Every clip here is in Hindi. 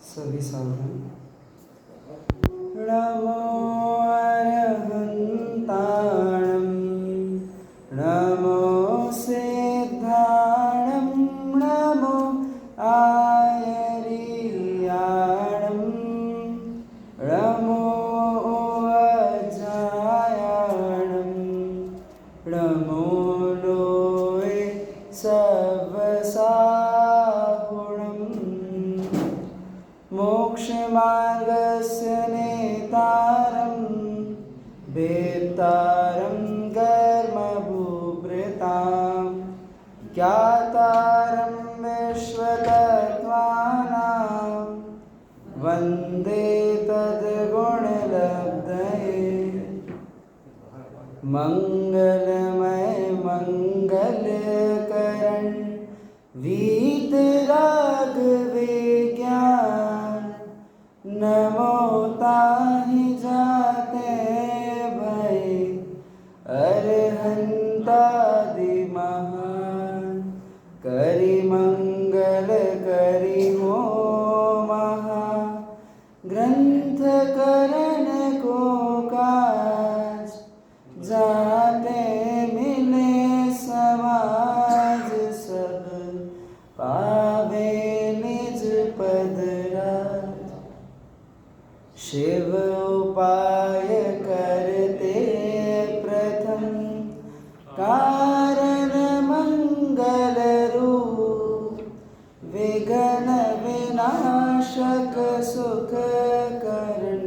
सभी सावधान। नमो अरहन्ताणं नमो सिद्धाणं नमो आयर्याणं नमो अजायाणं नमो लोय सवसाहुणं मोक्षमार्गस्य नेतारं वेत्तारं कर्मभूभृतां ज्ञातारं विश्वतत्त्वानां वन्दे तद्गुणलब्धये मंगलमय मंगलकरण वीतराग नमो ताहि जाते भय अरहंतादि महान करि मंगल करि हो महा ग्रंथ करण को काज जाते मिले समाज सब पावे निज पद राज शिव उपाय करते प्रथम कारण मंगल रूप विघ्न विनाशक सुख करण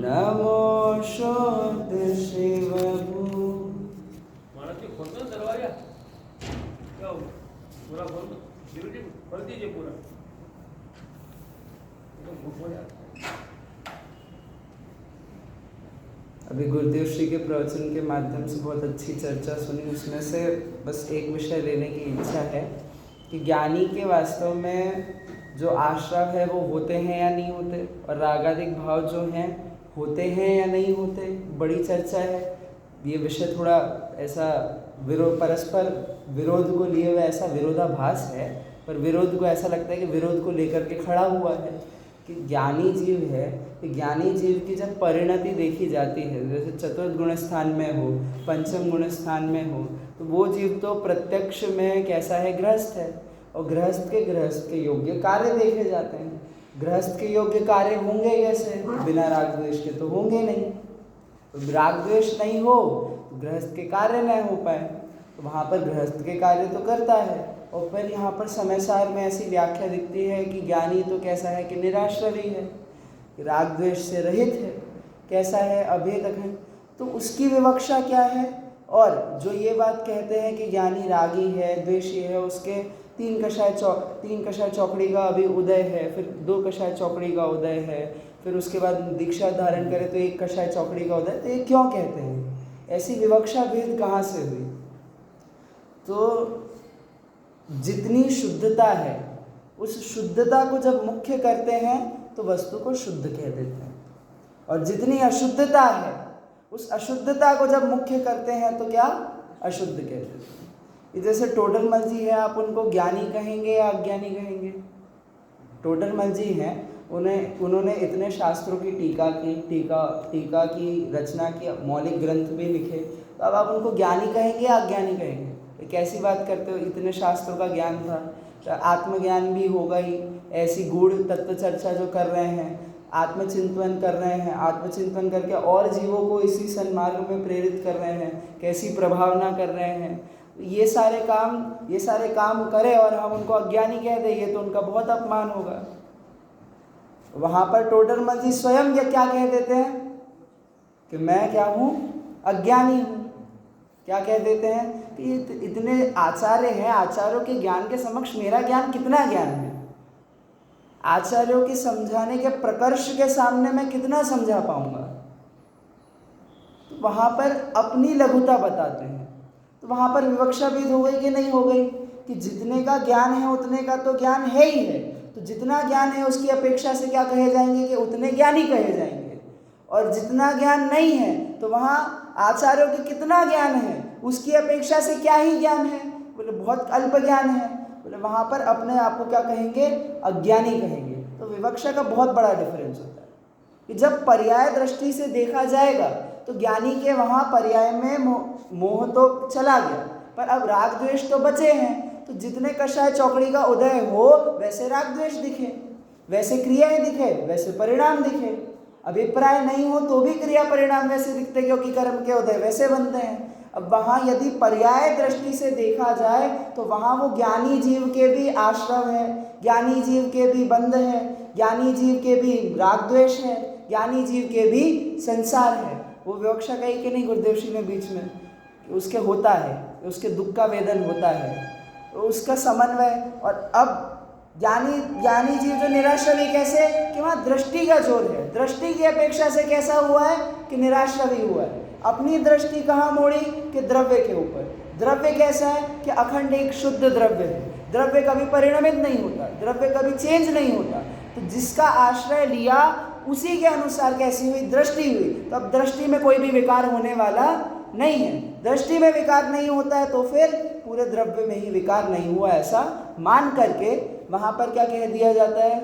नमो शुद्ध शिव महाराज जी खोल दो दरवाजा क्या हो पूरा खोल दो ड्यूटी कर दीजिए पूरा तो भूख हो जाता है। अभी गुरुदेव श्री के प्रवचन के माध्यम से बहुत अच्छी चर्चा सुनी। उसमें से बस एक विषय लेने की इच्छा है कि ज्ञानी के वास्तव में जो आश्रय है वो होते हैं या नहीं होते, और रागादिक भाव जो हैं होते हैं या नहीं होते, बड़ी चर्चा है। ये विषय थोड़ा ऐसा परस्पर विरोध को लिए हुए ऐसा विरोधाभास है, पर विरोध को ऐसा लगता है कि विरोध को लेकर के खड़ा हुआ है कि ज्ञानी जीव है, कि ज्ञानी जीव की जब परिणति देखी जाती है, जैसे चतुर्थ गुण स्थान में हो, पंचम गुण स्थान में हो, तो वो जीव तो प्रत्यक्ष में कैसा है, गृहस्थ है, और गृहस्थ के योग्य कार्य देखे जाते हैं। गृहस्थ के योग्य कार्य होंगे कैसे? बिना राग द्वेष के तो होंगे नहीं। तो राग द्वेष नहीं हो तो गृहस्थ के कार्य नहीं हो पाए, तो वहाँ पर गृहस्थ के कार्य तो करता है। और फिर यहाँ पर समय सार में ऐसी व्याख्या दिखती है कि ज्ञानी तो कैसा है कि निराश्रवी है, राग द्वेष से रहित है, कैसा है, अभेदक है। तो उसकी विवक्षा क्या है? और जो ये बात कहते हैं कि ज्ञानी रागी है, द्वेषी है, उसके तीन कषाय चौकड़ी का अभी उदय है, फिर 2 कषाय चौकड़ी का उदय है, फिर उसके बाद दीक्षा धारण करे तो 1 कषाय चौकड़ी का उदय। तो ये क्यों कहते हैं? ऐसी विवक्षा भेद कहाँ से हुई? तो जितनी शुद्धता है, उस शुद्धता को जब मुख्य करते हैं तो वस्तु को शुद्ध कह देते हैं, और जितनी अशुद्धता है उस अशुद्धता को जब मुख्य करते हैं तो क्या? अशुद्ध कह देते हैं। जैसे टोडरमल जी है, आप उनको ज्ञानी कहेंगे या अज्ञानी कहेंगे? टोडरमल जी हैं, उन्होंने इतने शास्त्रों की टीका की रचना की, मौलिक ग्रंथ भी लिखे, तो अब आप उनको ज्ञानी कहेंगे या अज्ञानी कहेंगे? कैसी बात करते हो, इतने शास्त्रों का ज्ञान था, तो आत्मज्ञान भी होगा ही। ऐसी गूढ़ तत्व चर्चा जो कर रहे हैं, आत्मचिंतन कर रहे हैं, आत्मचिंतन करके और जीवों को इसी सन्मार्ग में प्रेरित कर रहे हैं, कैसी प्रभावना कर रहे हैं। ये सारे काम करें और हम उनको अज्ञानी कह दें, ये तो उनका बहुत अपमान होगा। वहाँ पर टोडरमल जी स्वयं ये क्या कह देते हैं कि मैं क्या हूँ? अज्ञानी हूँ। क्या कह देते हैं कि इतने आचार्य हैं, आचार्यों के ज्ञान के समक्ष मेरा ज्ञान कितना ज्ञान है? आचार्यों के समझाने के प्रकर्ष के सामने मैं कितना समझा पाऊंगा? तो वहाँ पर अपनी लघुता बताते हैं। तो वहाँ पर विवक्षा भेद हो गई कि नहीं हो गई? कि जितने का ज्ञान है उतने का तो ज्ञान है ही है, तो जितना ज्ञान है उसकी अपेक्षा से क्या कहे जाएंगे कि उतने ज्ञानी कहे जाएंगे। और जितना ज्ञान नहीं है तो वहाँ आचार्यों के कितना ज्ञान है उसकी अपेक्षा से क्या ही ज्ञान है? बोले बहुत अल्प ज्ञान है। बोले वहाँ पर अपने आप को क्या कहेंगे? अज्ञानी कहेंगे। तो विवक्षा का बहुत बड़ा डिफरेंस होता है कि जब पर्याय दृष्टि से देखा जाएगा तो ज्ञानी के वहाँ पर्याय में मोह तो चला गया, पर अब राग द्वेष तो बचे हैं। तो जितने कषाय चौकड़ी का उदय हो वैसे राग द्वेष दिखे, वैसे क्रियाएं दिखे, वैसे परिणाम दिखे। अभिप्राय नहीं हो तो भी क्रिया परिणाम वैसे दिखते, क्योंकि कर्म के उदय वैसे बनते हैं। अब वहाँ यदि पर्याय दृष्टि से देखा जाए तो वहाँ वो ज्ञानी जीव के भी आश्रव है, ज्ञानी जीव के भी बंध है, ज्ञानी जीव के भी राग द्वेष है, ज्ञानी जीव के भी संसार है। वो विवक्षा कही कि नहीं गुरुदेव श्री ने बीच में, उसके होता है, उसके दुख का वेदन होता है, तो उसका समन्वय। और अब ज्ञानी जीव जो निराश्रवी कैसे, कि वहाँ दृष्टि का जोर है। दृष्टि की अपेक्षा से कैसा हुआ है कि निराश्रवी हुआ है। अपनी दृष्टि कहाँ मोड़ी कि द्रव्य के ऊपर। द्रव्य कैसा है कि अखंड एक शुद्ध द्रव्य है, द्रव्य कभी परिणमित नहीं होता, द्रव्य कभी चेंज नहीं होता। तो जिसका आश्रय लिया उसी के अनुसार कैसी हुई दृष्टि हुई। तो अब दृष्टि में कोई भी विकार होने वाला नहीं है। दृष्टि में विकार नहीं होता है तो फिर पूरे द्रव्य में ही विकार नहीं हुआ, ऐसा मान करके वहाँ पर क्या कह दिया जाता है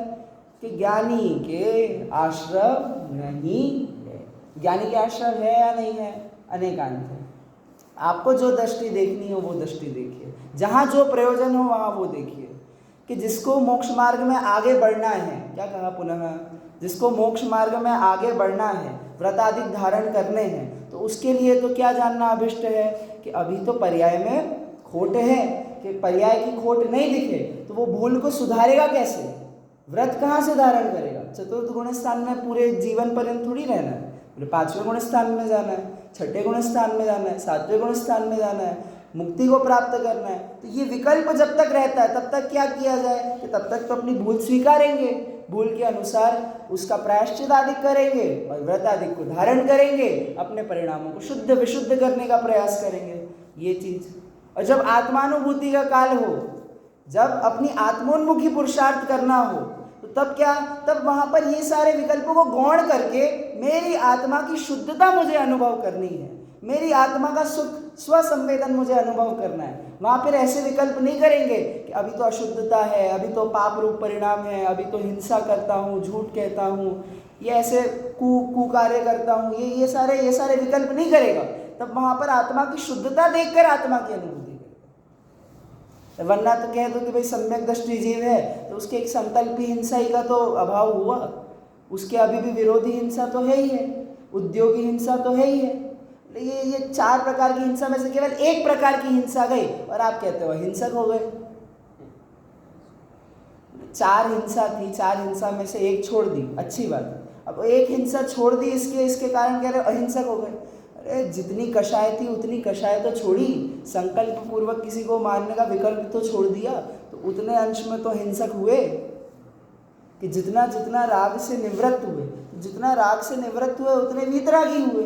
कि ज्ञानी के आश्रव नहीं है। ज्ञानी के आश्रव है या नहीं है, अनेकांत है। आपको जो दृष्टि देखनी हो वो दृष्टि देखिए, जहाँ जो प्रयोजन हो वहाँ वो देखिए। कि जिसको मोक्ष मार्ग में आगे बढ़ना है, क्या कहा पुनः, जिसको मोक्ष मार्ग में आगे बढ़ना है, व्रतादि धारण करने हैं, तो उसके लिए तो क्या जानना अभिष्ट है कि अभी तो पर्याय में खोट है, कि पर्याय की खोट नहीं दिखे तो वो भूल को सुधारेगा कैसे, व्रत कहाँ से धारण करेगा। चतुर्थ गुण स्थान में पूरे जीवन पर्यंत थोड़ी रहना है, बोले 5वें गुण स्थान में जाना है, 6ठे गुण स्थान में जाना है, 7वें गुण स्थान में जाना है, मुक्ति को प्राप्त करना है। तो ये विकल्प जब तक रहता है तब तक क्या किया जाए कि तब तक तो अपनी भूल स्वीकारेंगे, भूल के अनुसार उसका प्रायश्चित आदि करेंगे और व्रत आदि को धारण करेंगे, अपने परिणामों को शुद्ध विशुद्ध करने का प्रयास करेंगे, ये चीज। और जब आत्मानुभूति का काल हो, जब अपनी आत्मोन्मुखी पुरुषार्थ करना हो, तो तब क्या, तब वहाँ पर ये सारे विकल्पों को गौण करके मेरी आत्मा की शुद्धता मुझे अनुभव करनी है, मेरी आत्मा का सुख स्वसंवेदन मुझे अनुभव करना है। वहाँ पर ऐसे विकल्प नहीं करेंगे कि अभी तो अशुद्धता है, अभी तो पाप रूप परिणाम है, अभी तो हिंसा करता हूँ, झूठ कहता हूँ, ये ऐसे कुकार्य करता हूँ, ये सारे विकल्प नहीं करेगा। तब वहाँ पर आत्मा की शुद्धता देखकर आत्मा की अनुभूति करेगा। वरना तो कह दो कि भाई सम्यक दृष्टि जीव है तो उसके एक संकल्पी हिंसा ही का तो अभाव हुआ, उसके अभी भी विरोधी हिंसा तो है ही है, उद्योगी हिंसा तो है ही है। ये 4 प्रकार की हिंसा में से केवल एक प्रकार की हिंसा गई और आप कहते हो हिंसक हो गए। 4 हिंसा थी, 4 हिंसा में से एक छोड़ दी, अच्छी बात। अब एक हिंसा छोड़ दी, इसके कारण कह रहे अहिंसक हो गए। अरे जितनी कषाय थी उतनी कषाय तो छोड़ी, संकल्प पूर्वक किसी को मारने का विकल्प तो छोड़ दिया, तो उतने अंश में तो हिंसक हुए कि जितना जितना राग से निवृत्त हुए, जितना राग से निवृत्त हुए उतने वीतरागी हुए,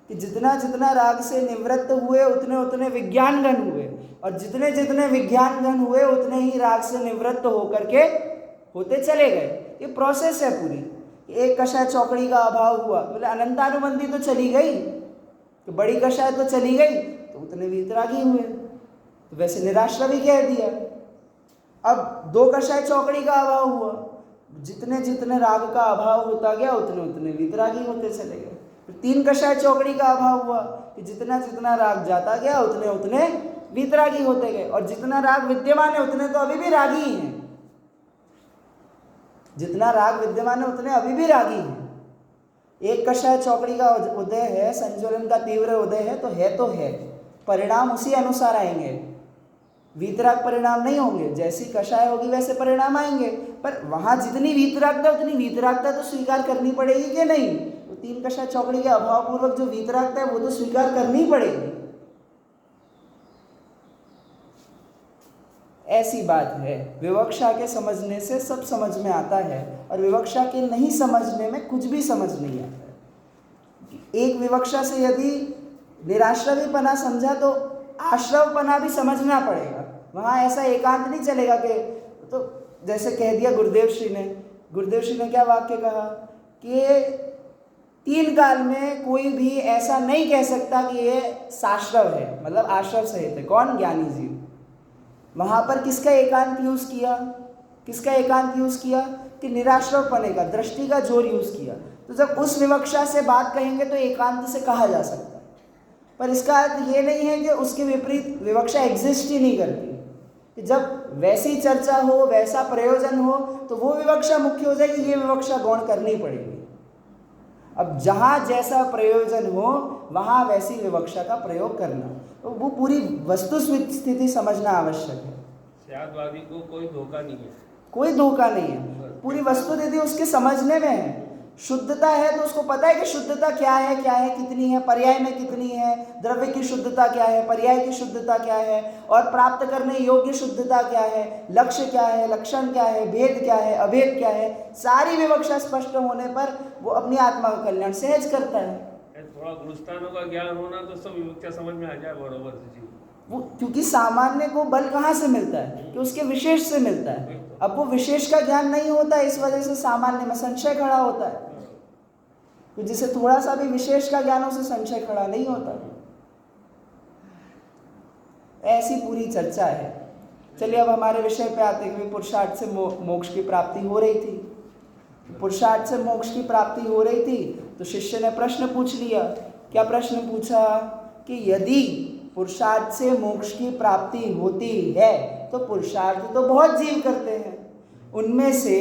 कि जितना जितना राग से निवृत्त हुए उतने उतने विज्ञानगण हुए, और जितने जितने विज्ञानगण हुए उतने ही राग से निवृत्त होकर के होते चले गए। ये प्रोसेस है पूरी। एक कषाय चौकड़ी का अभाव हुआ, बोले अनंतानुबंधी तो चली गई, तो बड़ी कषाय तो चली गई, तो उतने वीतरागी हुए, तो वैसे निराश्रवी कह दिया। अब 2 कषाय चौकड़ी का अभाव हुआ, जितने जितने राग का अभाव होता गया उतने उतने वीतरागी होते चले गए। 3 कषाय चौकड़ी का अभाव हुआ कि जितना जितना राग जाता गया उतने उतने वीतरागी होते गए, और जितना राग विद्यमान है उतने तो अभी भी रागी ही हैं, जितना राग विद्यमान है उतने अभी भी रागी हैं। एक कषाय चौकड़ी का उदय है, संज्वलन का तीव्र उदय है, तो है परिणाम उसी अनुसार आएंगे, वीतराग परिणाम नहीं होंगे। जैसी कषाय होगी वैसे परिणाम आएंगे, पर वहाँ जितनी वीतरागता उतनी वीतरागता तो स्वीकार करनी पड़ेगी कि नहीं। तो 3 कषाय चौकड़ी के अभाव पूर्वक जो वीतरागता है वो तो स्वीकार करनी पड़ेगी। ऐसी बात है, विवक्षा के समझने से सब समझ में आता है, और विवक्षा के नहीं समझने में कुछ भी समझ नहीं आता है। एक विवक्षा से यदि निराश्रवीपना समझा तो आश्रवपना भी समझना पड़ेगा। वहाँ ऐसा एकांत नहीं चलेगा कि, तो जैसे कह दिया गुरुदेव श्री ने क्या वाक्य कहा कि 3 काल में कोई भी ऐसा नहीं कह सकता कि ये साश्रव है, मतलब आश्रव सहित है। कौन? ज्ञानी जीव। वहाँ पर किसका एकांत यूज किया किसका एकांत यूज किया? कि निराश्रवपने का, दृष्टि का जोर यूज किया। तो जब उस विवक्षा से बात कहेंगे तो एकांत से कहा जा सकता है, पर इसका अर्थ ये नहीं है कि उसके विपरीत विवक्षा एग्जिस्ट ही नहीं करती। कि जब वैसी चर्चा हो, वैसा प्रयोजन हो, तो वो विवक्षा मुख्य हो जाएगी, ये विवक्षा गौण करनी पड़ेगी। अब जहाँ जैसा प्रयोजन हो वहाँ वैसी विवक्षा का प्रयोग करना, तो वो पूरी वस्तु स्थिति समझना आवश्यक है। सत्यवादी को कोई धोखा नहीं है, कोई धोखा नहीं है, पूरी वस्तु स्थिति उसके समझने में है। शुद्धता है तो उसको पता है कि शुद्धता क्या है, कितनी है, पर्याय में कितनी है, द्रव्य की शुद्धता क्या है, पर्याय की शुद्धता क्या है, और प्राप्त करने योग्य शुद्धता क्या है, लक्ष्य क्या है, लक्षण क्या है, भेद क्या है, अभेद क्या है। सारी विवक्षा स्पष्ट होने पर वो अपनी आत्मा का कल्याण सहज करता है। थोड़ा गुणस्थानों का ज्ञान होना तो सब विवक्षा समझ में आ जाए बरोबर से जी। वो क्योंकि सामान्य को बल कहाँ से मिलता है? कि उसके विशेष से मिलता है। अब वो विशेष का ज्ञान नहीं होता है, इस वजह से सामान्य में संशय खड़ा होता है। तो जिसे थोड़ा सा भी विशेष का ज्ञान हो उसे संशय खड़ा नहीं होता। ऐसी पूरी चर्चा है। चलिए अब हमारे विषय पे आते हैं कि पुरुषार्थ से मोक्ष की प्राप्ति हो रही थी। पुरुषार्थ से मोक्ष की प्राप्ति हो रही थी तो शिष्य ने प्रश्न पूछ लिया। क्या प्रश्न पूछा? कि यदि पुरुषार्थ से मोक्ष की प्राप्ति होती है तो पुरुषार्थ तो बहुत जीव करते हैं, उनमें से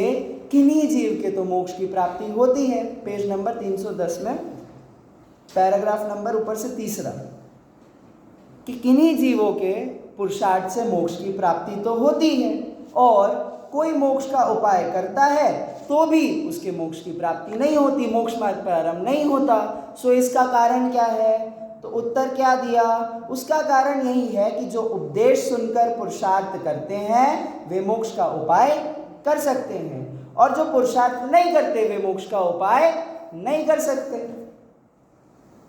किन्हीं जीव के तो मोक्ष की प्राप्ति होती है। पेज नंबर 310 में पैराग्राफ नंबर ऊपर से तीसरा, कि किन्हीं जीवों के पुरुषार्थ से मोक्ष की प्राप्ति तो होती है, और कोई मोक्ष का उपाय करता है तो भी उसके मोक्ष की प्राप्ति नहीं होती, मोक्ष मार्ग प्रारंभ नहीं होता। सो इसका कारण क्या है? तो उत्तर क्या दिया? उसका कारण यही है कि जो उपदेश सुनकर पुरुषार्थ करते हैं वे मोक्ष का उपाय कर सकते हैं, और जो पुरुषार्थ नहीं करते वे मोक्ष का उपाय नहीं कर सकते।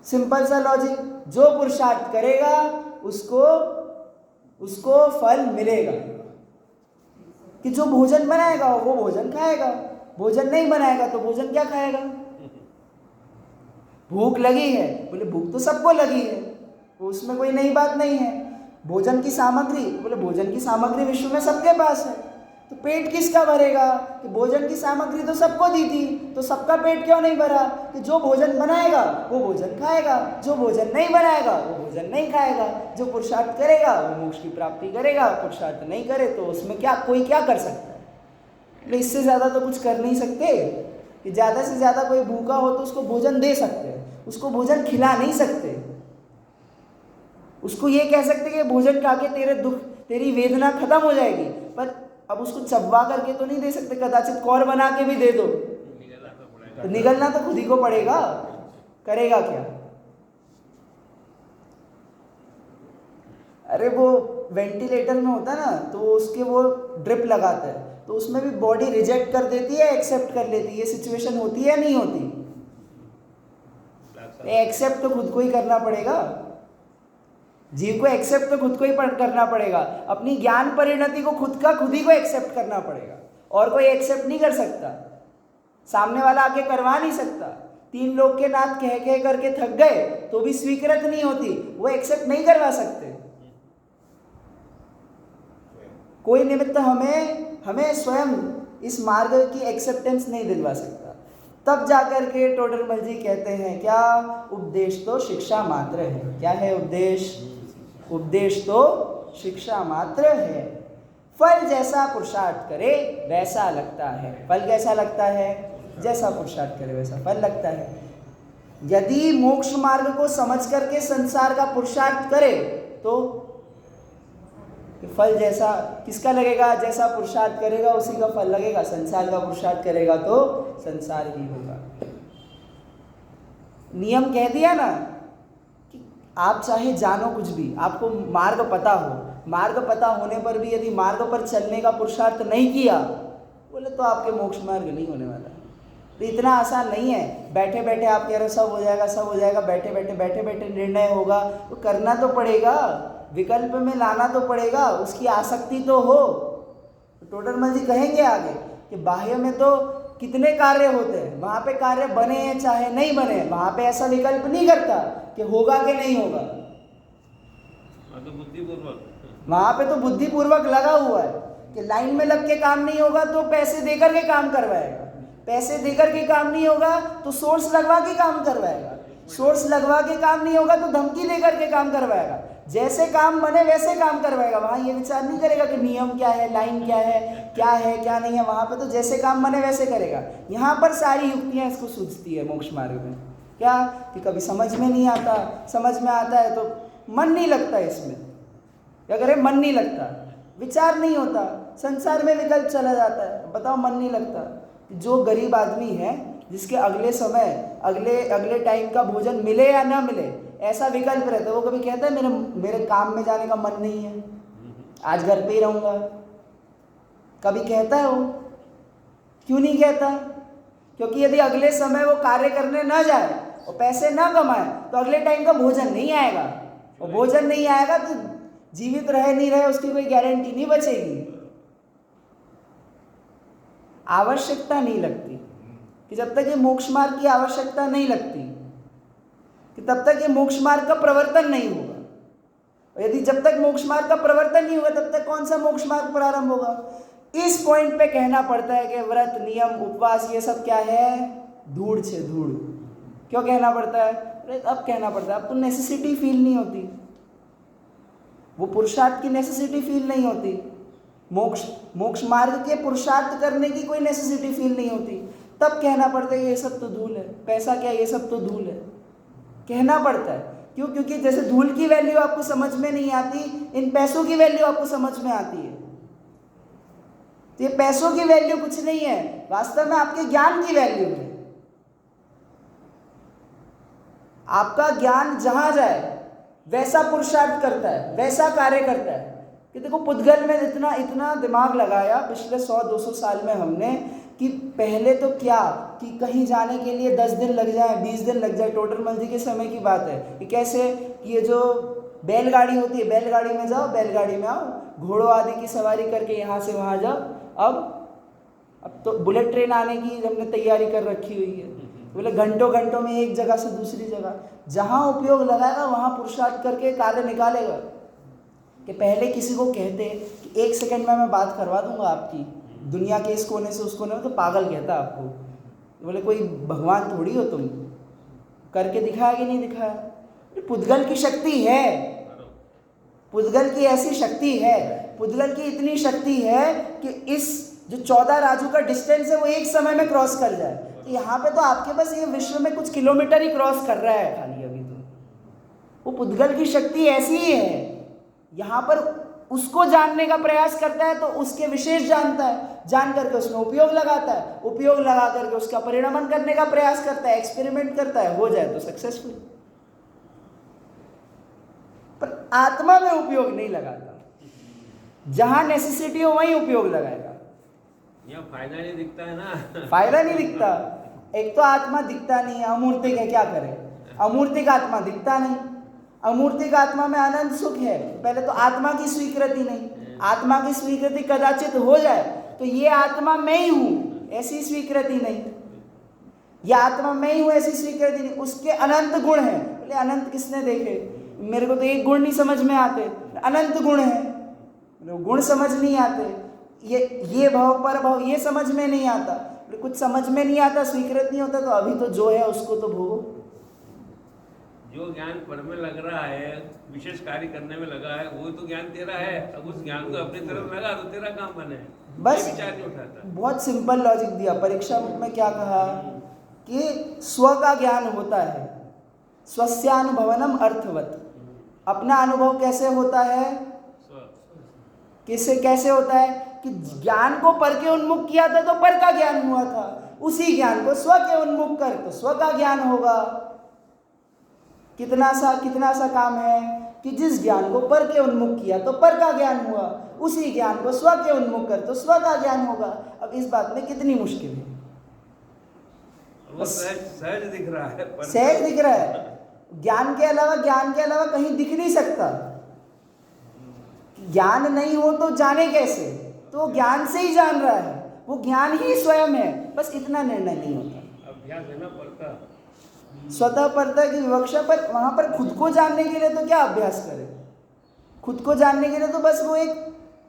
सिंपल सा लॉजिक। जो पुरुषार्थ करेगा उसको फल मिलेगा। कि जो भोजन बनाएगा वो भोजन खाएगा, भोजन नहीं बनाएगा तो भोजन क्या खाएगा? भूख लगी है, बोले भूख तो सबको लगी है, तो उसमें कोई नई बात नहीं है। भोजन की सामग्री, बोले भोजन की सामग्री विश्व में सबके पास है, तो पेट किसका भरेगा? कि भोजन की सामग्री तो सबको दी थी, तो सबका पेट क्यों नहीं भरा? कि जो भोजन बनाएगा वो भोजन खाएगा, जो भोजन नहीं बनाएगा वो भोजन नहीं खाएगा। जो पुरुषार्थ करेगा वो मोक्ष की प्राप्ति करेगा, पुरुषार्थ नहीं करे तो उसमें कोई क्या कर सकता है? इससे ज़्यादा तो कुछ कर नहीं सकते। कि ज़्यादा से ज़्यादा कोई भूखा हो तो उसको भोजन दे सकते हैं, उसको भोजन खिला नहीं सकते। उसको ये कह सकते कि भोजन खा के तेरे दुख, तेरी वेदना खत्म हो जाएगी, पर अब उसको चबवा करके तो नहीं दे सकते। कदाचित कौर बना के भी दे दो तो निगलना तो खुद ही को पड़ेगा, करेगा क्या? अरे वो वेंटिलेटर में होता है ना, तो उसके वो ड्रिप लगाता है, तो उसमें भी बॉडी रिजेक्ट कर देती है, एक्सेप्ट कर लेती है। ये सिचुएशन होती है नहीं होती? एक्सेप्ट तो खुद को ही करना पड़ेगा। जीव को एक्सेप्ट तो खुद को ही करना पड़ेगा। अपनी ज्ञान परिणति को खुद ही को एक्सेप्ट करना पड़ेगा, और कोई एक्सेप्ट नहीं कर सकता। सामने वाला आके करवा नहीं सकता। 3 लोग के नाथ कह करके थक गए तो भी स्वीकृत नहीं होती, वो एक्सेप्ट नहीं करवा सकते। कोई निमित्त हमें स्वयं इस मार्ग की एक्सेप्टेंस नहीं दिलवा सकता। तब जाकर के टोडरमल जी कहते हैं क्या? उपदेश तो शिक्षा मात्र है। क्या है उपदेश? उपदेश तो शिक्षा मात्र है। फल जैसा पुरुषार्थ करे वैसा लगता है। फल कैसा लगता है? जैसा पुरुषार्थ करे वैसा फल लगता है। यदि मोक्ष मार्ग को समझ करके संसार का पुरुषार्थ करे तो फल जैसा किसका लगेगा? जैसा पुरुषार्थ करेगा उसी का फल लगेगा। संसार का पुरुषार्थ करेगा तो संसार ही होगा। नियम कह दिया ना कि आप चाहे जानो कुछ भी, आपको मार्ग पता हो, मार्ग पता होने पर भी यदि मार्ग पर चलने का पुरुषार्थ नहीं किया, बोले तो आपके मोक्ष मार्ग नहीं होने वाला। तो इतना आसान नहीं है बैठे बैठे आप कह रहे सब हो जाएगा, सब हो जाएगा। बैठे बैठे निर्णय होगा तो करना तो पड़ेगा, विकल्प में लाना तो पड़ेगा, उसकी आसक्ति तो हो। टोडरमल जी कहेंगे आगे कि बाह्य में तो कितने कार्य होते हैं, वहाँ पे कार्य बने हैं चाहे नहीं बने, वहाँ पे ऐसा विकल्प नहीं करता कि होगा कि नहीं होगा। तो बुद्धिपूर्वक, वहाँ पे तो बुद्धिपूर्वक लगा हुआ है कि लाइन में लग के काम नहीं होगा तो पैसे देकर के काम करवाएगा, पैसे देकर के काम नहीं होगा तो सोर्स लगवा के काम करवाएगा, सोर्स लगवा के काम नहीं होगा तो धमकी देकर के काम करवाएगा। जैसे काम बने वैसे काम करवाएगा। वहाँ ये विचार नहीं करेगा कि नियम क्या है, लाइन क्या है क्या नहीं है। वहाँ पे तो जैसे काम बने वैसे करेगा। यहाँ पर सारी युक्तियाँ इसको सूझती है मोक्ष मार्ग में। क्या कि कभी समझ में नहीं आता, समझ में आता है तो मन नहीं लगता इसमें। क्या करें, मन नहीं लगता, विचार नहीं होता, संसार में विकल्प चला जाता है। बताओ मन नहीं लगता। जो गरीब आदमी है जिसके अगले समय अगले टाइम का भोजन मिले या ना मिले ऐसा विकल्प रहता है, वो कभी कहता है मेरे काम में जाने का मन नहीं है, आज घर पे ही रहूँगा? कभी कहता है वो? क्यों नहीं कहता? क्योंकि यदि अगले समय वो कार्य करने ना जाए और पैसे ना कमाए तो अगले टाइम का भोजन नहीं आएगा, और भोजन नहीं आएगा तो जीवित रहे नहीं रहे उसकी कोई गारंटी नहीं बचेगी। आवश्यकता नहीं लगती कि जब तक ये मोक्ष मार्ग की आवश्यकता नहीं लगती कि तब तक ये मोक्ष मार्ग का प्रवर्तन नहीं होगा। और यदि जब तक मोक्ष मार्ग का प्रवर्तन नहीं होगा तब तक कौन सा मोक्ष मार्ग प्रारंभ होगा? इस पॉइंट पे कहना पड़ता है कि व्रत, नियम, उपवास ये सब क्या है? धूड़ छे धूड़। क्यों कहना पड़ता है? अरे अब कहना पड़ता है, अब तो नेसेसिटी फील नहीं होती, वो पुरुषार्थ की नेसेसिटी फील नहीं होती, मोक्ष मार्ग के पुरुषार्थ करने की कोई नेसेसिटी फील नहीं होती। तब कहना पड़ता है ये सब तो धूल है, पैसा क्या ये सब तो धूल है, कहना पड़ता है। क्यों? क्योंकि जैसे धूल की वैल्यू आपको समझ में नहीं आती, इन पैसों की वैल्यू आपको समझ में आती है। तो ये पैसों की वैल्यू कुछ नहीं है, वास्तव में आपके ज्ञान की वैल्यू है। आपका ज्ञान जहां जाए वैसा पुरुषार्थ करता है, वैसा कार्य करता है। कि देखो पुद्गल में इतना दिमाग लगाया पिछले 100-200 साल में हमने कि पहले तो क्या कि कहीं जाने के लिए 10 दिन लग जाए, 20 दिन लग जाए, टोडर मल जी के समय की बात है। कि कैसे कि ये जो बैलगाड़ी होती है, बैलगाड़ी में जाओ, बैलगाड़ी में आओ, घोड़ों आदि की सवारी करके यहाँ से वहाँ जाओ। अब तो बुलेट ट्रेन आने की हमने तैयारी कर रखी हुई है। बोले घंटों में एक जगह से दूसरी जगह, जहाँ उपयोग लगाएगा वहाँ पुरुषार्थ करके कार्य निकालेगा। कि पहले किसी को कहते कि 1 सेकंड में मैं बात करवा दूंगा आपकी, दुनिया के इस कोने से उस कोने में, तो पागल कहता आपको। बोले कोई भगवान थोड़ी हो तुम, करके दिखाया कि नहीं दिखाया? पुद्गल की शक्ति है, पुद्गल की ऐसी शक्ति है, पुद्गल की इतनी शक्ति है कि इस जो 14 राजू का डिस्टेंस है वो एक समय में क्रॉस कर जाए। तो यहाँ पे तो आपके पास ये विश्व में कुछ किलोमीटर ही क्रॉस कर रहा है खाली अभी। तो वो पुद्गल की शक्ति ऐसी ही है, यहाँ पर उसको जानने का प्रयास करता है तो उसके विशेष जानता है, जान करके उसमें उपयोग लगाता है, उपयोग लगा करके उसका परिणमन करने का प्रयास करता है, एक्सपेरिमेंट करता है, हो जाए तो सक्सेसफुल। पर आत्मा में उपयोग नहीं लगाता, जहां नेसेसिटी हो वहीं उपयोग लगाएगा। यहाँ फायदा नहीं दिखता है ना। फायदा नहीं दिखता। एक तो आत्मा दिखता नहीं है, अमूर्तिक है, क्या करें? अमूर्तिक आत्मा दिखता नहीं। अमूर्तिक आत्मा में आनंद सुख है, पहले तो आत्मा की स्वीकृति नहीं। आत्मा की स्वीकृति कदाचित हो जाए तो ये आत्मा मैं ही हूँ ऐसी स्वीकृति नहीं, ये आत्मा मैं ही हूँ ऐसी स्वीकृति नहीं। उसके अनंत गुण हैं। बोले अनंत किसने देखे? मेरे को तो एक गुण नहीं समझ में आते। अनंत गुण है, गुण समझ नहीं आते। ये भाव पर भाव ये समझ में नहीं आता। कुछ समझ में नहीं आता, स्वीकृत नहीं होता, तो अभी तो जो है उसको तो भोगो। जो ज्ञान पर में लग रहा है, विशेष कार्य करने में लगा है, वो तो ज्ञान तेरा है। अब उस ज्ञान को अपनी तरफ लगा तो तेरा काम बने। बस विचार नहीं उठाता। बहुत सिंपल लॉजिक दिया। परीक्षा में क्या कहा कि स्व का ज्ञान होता है, स्वस्यानुभवनम अर्थवत। अपना अनुभव कैसे होता है? कैसे होता है कि ज्ञान को पर के उन्मुख किया था तो पर का ज्ञान हुआ था, उसी ज्ञान को स्व के उन्मुख कर तो स्व का ज्ञान होगा। कितना सा काम है कि जिस ज्ञान को पर के उन्मुख किया तो पर का ज्ञान हुआ, उसी ज्ञान को स्व के उन्मुख कर तो स्व का ज्ञान होगा। अब इस बात में कितनी मुश्किल है? वो सहज दिख रहा है, सहज दिख रहा है। ज्ञान के अलावा कहीं दिख नहीं सकता। ज्ञान नहीं हो तो जाने कैसे? तो ज्ञान से ही जान रहा है, वो ज्ञान ही स्वयं है। बस इतना निर्णय नहीं होता। अभ्यास देना पड़ता। स्वतः परता की विवक्षा पर वहां पर खुद को जानने के लिए तो क्या अभ्यास करें? खुद को जानने के लिए तो बस वो एक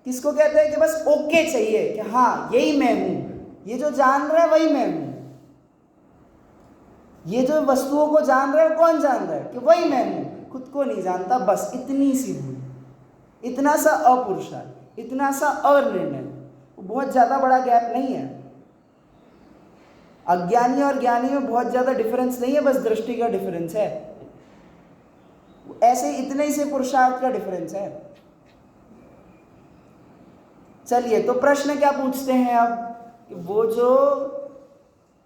किसको कहते हैं कि बस ओके चाहिए कि हाँ यही मैं हूं, ये जो जान रहा है वही मैं हूं, ये जो वस्तुओं को जान रहा है कौन जान रहा है कि वही मैं हूं, खुद को नहीं जानता। बस इतनी सी भूल, इतना सा अपुरुषार्थ, इतना सा अनिर्णय, बहुत ज्यादा बड़ा गैप नहीं है। अज्ञानी और ज्ञानी में बहुत ज्यादा डिफरेंस नहीं है, बस दृष्टि का डिफरेंस है। ऐसे इतने ही से पुरुषार्थ का डिफरेंस है। चलिए, तो प्रश्न क्या पूछते हैं अब कि वो जो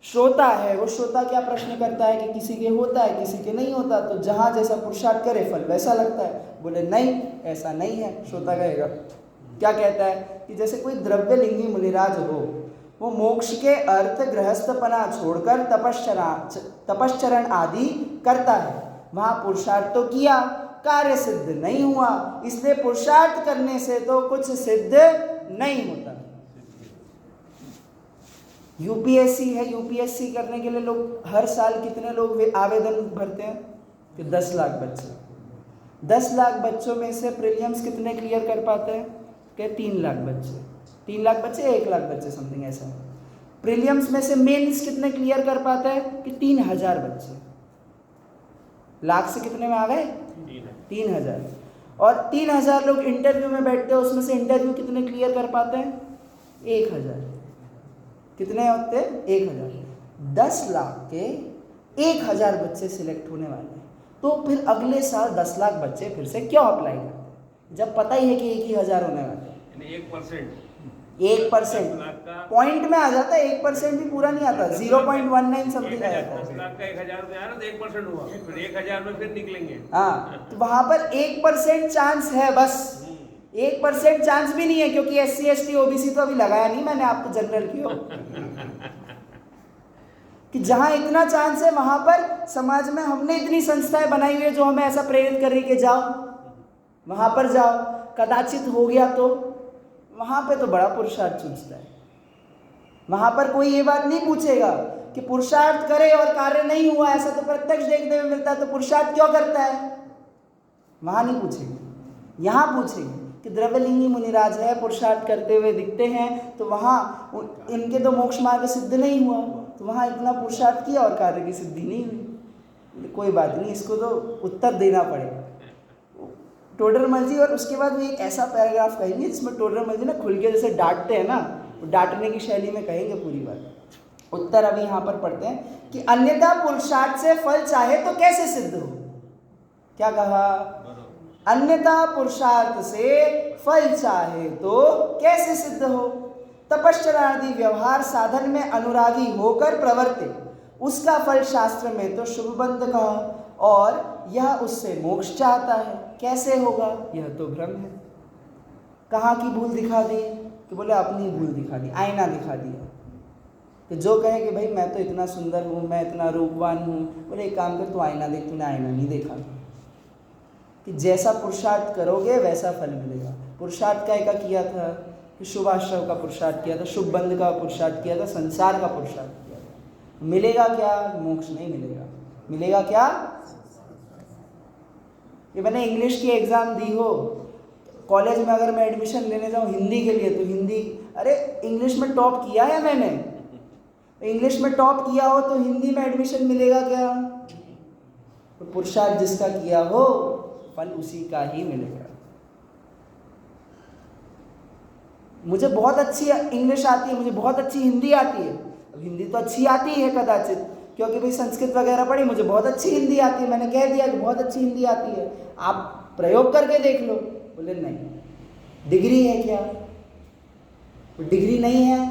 श्रोता है, वो श्रोता क्या प्रश्न करता है कि किसी के होता है किसी के नहीं होता, तो जहां जैसा पुरुषार्थ करे फल वैसा लगता है। बोले नहीं, ऐसा नहीं है। श्रोता कहेगा, क्या कहता है कि जैसे कोई द्रव्यलिंगी मुनिराज हो, वो मोक्ष के अर्थ गृहस्थपना छोड़कर तपश्चरण आदि करता है, वहां पुरुषार्थ तो किया, कार्य सिद्ध नहीं हुआ, इसलिए पुरुषार्थ करने से तो कुछ सिद्ध नहीं होता। यूपीएससी है, यूपीएससी करने के लिए लोग हर साल कितने लोग आवेदन भरते हैं कि 10 लाख बच्चे। 10 लाख बच्चों में से प्रीलिम्स कितने क्लियर कर पाते हैं कि 3 लाख बच्चे, 3 लाख बच्चे, 1 लाख बच्चे, समथिंग ऐसा है। प्रीलिम्स में से मेंस कितने क्लियर कर पाते हैं कि 3000 बच्चे। लाख से कितने में आ गए? 3000। और 3000 लोग इंटरव्यू में बैठते हैं, उसमें से इंटरव्यू कितने क्लियर कर पाते हैं? 1000। कितने होते हैं? 1000। 10 लाख के 1000 बच्चे सिलेक्ट होने वाले हैं, तो फिर अगले साल 10 लाख बच्चे फिर से क्यों अप्लाई करते हैं जब पता ही है कि 1000 होने वाले हैं? 1% पॉइंट में आ जाता है, 1% भी पूरा नहीं आता, 0.19 समथिंग आ जाता है। 10 लाख का 1000 में आया ना, तो 1% हुआ, फिर 1000 में फिर निकलेंगे। हाँ, तो वहां पर 1% चांस है, बस 1% चांस भी नहीं है, क्योंकि SC ST OBC तो अभी लगाया नहीं मैंने, आपको जनरल की हो कि जहां इतना चांस है वहां पर समाज में हमने इतनी संस्थाएं बनाई हुई है जो हमें ऐसा प्रेरित कर रही कि जाओ वहां पर जाओ, कदाचित हो गया तो वहां पे तो बड़ा पुरुषार्थ चूझता है। वहां पर कोई ये बात नहीं पूछेगा कि पुरुषार्थ करे और कार्य नहीं हुआ, ऐसा तो प्रत्यक्ष देखने में मिलता है, तो पुरुषार्थ क्यों करता है, वहां नहीं पूछेंगे। यहां पूछेंगे कि द्रव्यलिंगी मुनिराज है, पुरुषार्थ करते हुए दिखते हैं, तो वहां इनके तो मोक्ष मार्ग सिद्ध नहीं हुआ, तो वहां इतना पुरुषार्थ किया और कार्य की सिद्धि नहीं हुई। कोई बात नहीं, इसको तो उत्तर देना पड़ेगा। टोडरमल जी, और उसके बाद वो एक ऐसा पैराग्राफ कहेंगे जिसमें टोडरमल जी ना खुल के जैसे डांटते हैं ना, डांटने की शैली में कहेंगे पूरी बात। उत्तर अभी यहाँ पर पढ़ते हैं कि अन्यथा पुरुषार्थ से फल चाहे तो कैसे सिद्ध हो। क्या कहा? अन्यथा पुरुषार्थ से फल चाहे तो कैसे सिद्ध हो। तपश्चर्यादि व्यवहार साधन में अनुरागी होकर प्रवर्ते, उसका फल शास्त्र में तो शुभ बंध कहा, और यह उससे मोक्ष चाहता है, कैसे होगा? यह तो भ्रम है। कहाँ की भूल दिखा दी कि बोले अपनी भूल दिखा दी, आईना दिखा दिया। कि जो कहे कि भाई मैं तो इतना सुंदर हूँ, मैं इतना रूपवान हूँ, बोले एक काम कर, तू आईना देख, तूने आईना नहीं देखा। कि जैसा पुरुषार्थ करोगे वैसा फल मिलेगा। पुरुषार्थ का किया था कि शुभ आश्रम का पुरुषार्थ किया था, शुभ बंध का पुरुषार्थ किया था, संसार का पुरुषार्थ किया था। मिलेगा क्या? मोक्ष नहीं मिलेगा। मिलेगा क्या? ये मैंने इंग्लिश की एग्जाम दी हो, कॉलेज में अगर मैं एडमिशन लेने जाऊँ हिंदी के लिए, तो हिंदी, अरे इंग्लिश में टॉप किया है मैंने, इंग्लिश में टॉप किया हो तो हिंदी में एडमिशन मिलेगा क्या? तो पुरुषार्थ जिसका किया हो फल उसी का ही मिलेगा। मुझे बहुत अच्छी इंग्लिश आती है, मुझे बहुत अच्छी हिंदी आती है। अब हिंदी तो अच्छी आती है कदाचित, क्योंकि भाई संस्कृत वगैरह पढ़ी, मुझे बहुत अच्छी हिंदी आती है, मैंने कह दिया कि बहुत अच्छी हिंदी आती है, आप प्रयोग करके देख लो। बोले नहीं। डिग्री है क्या? डिग्री नहीं है।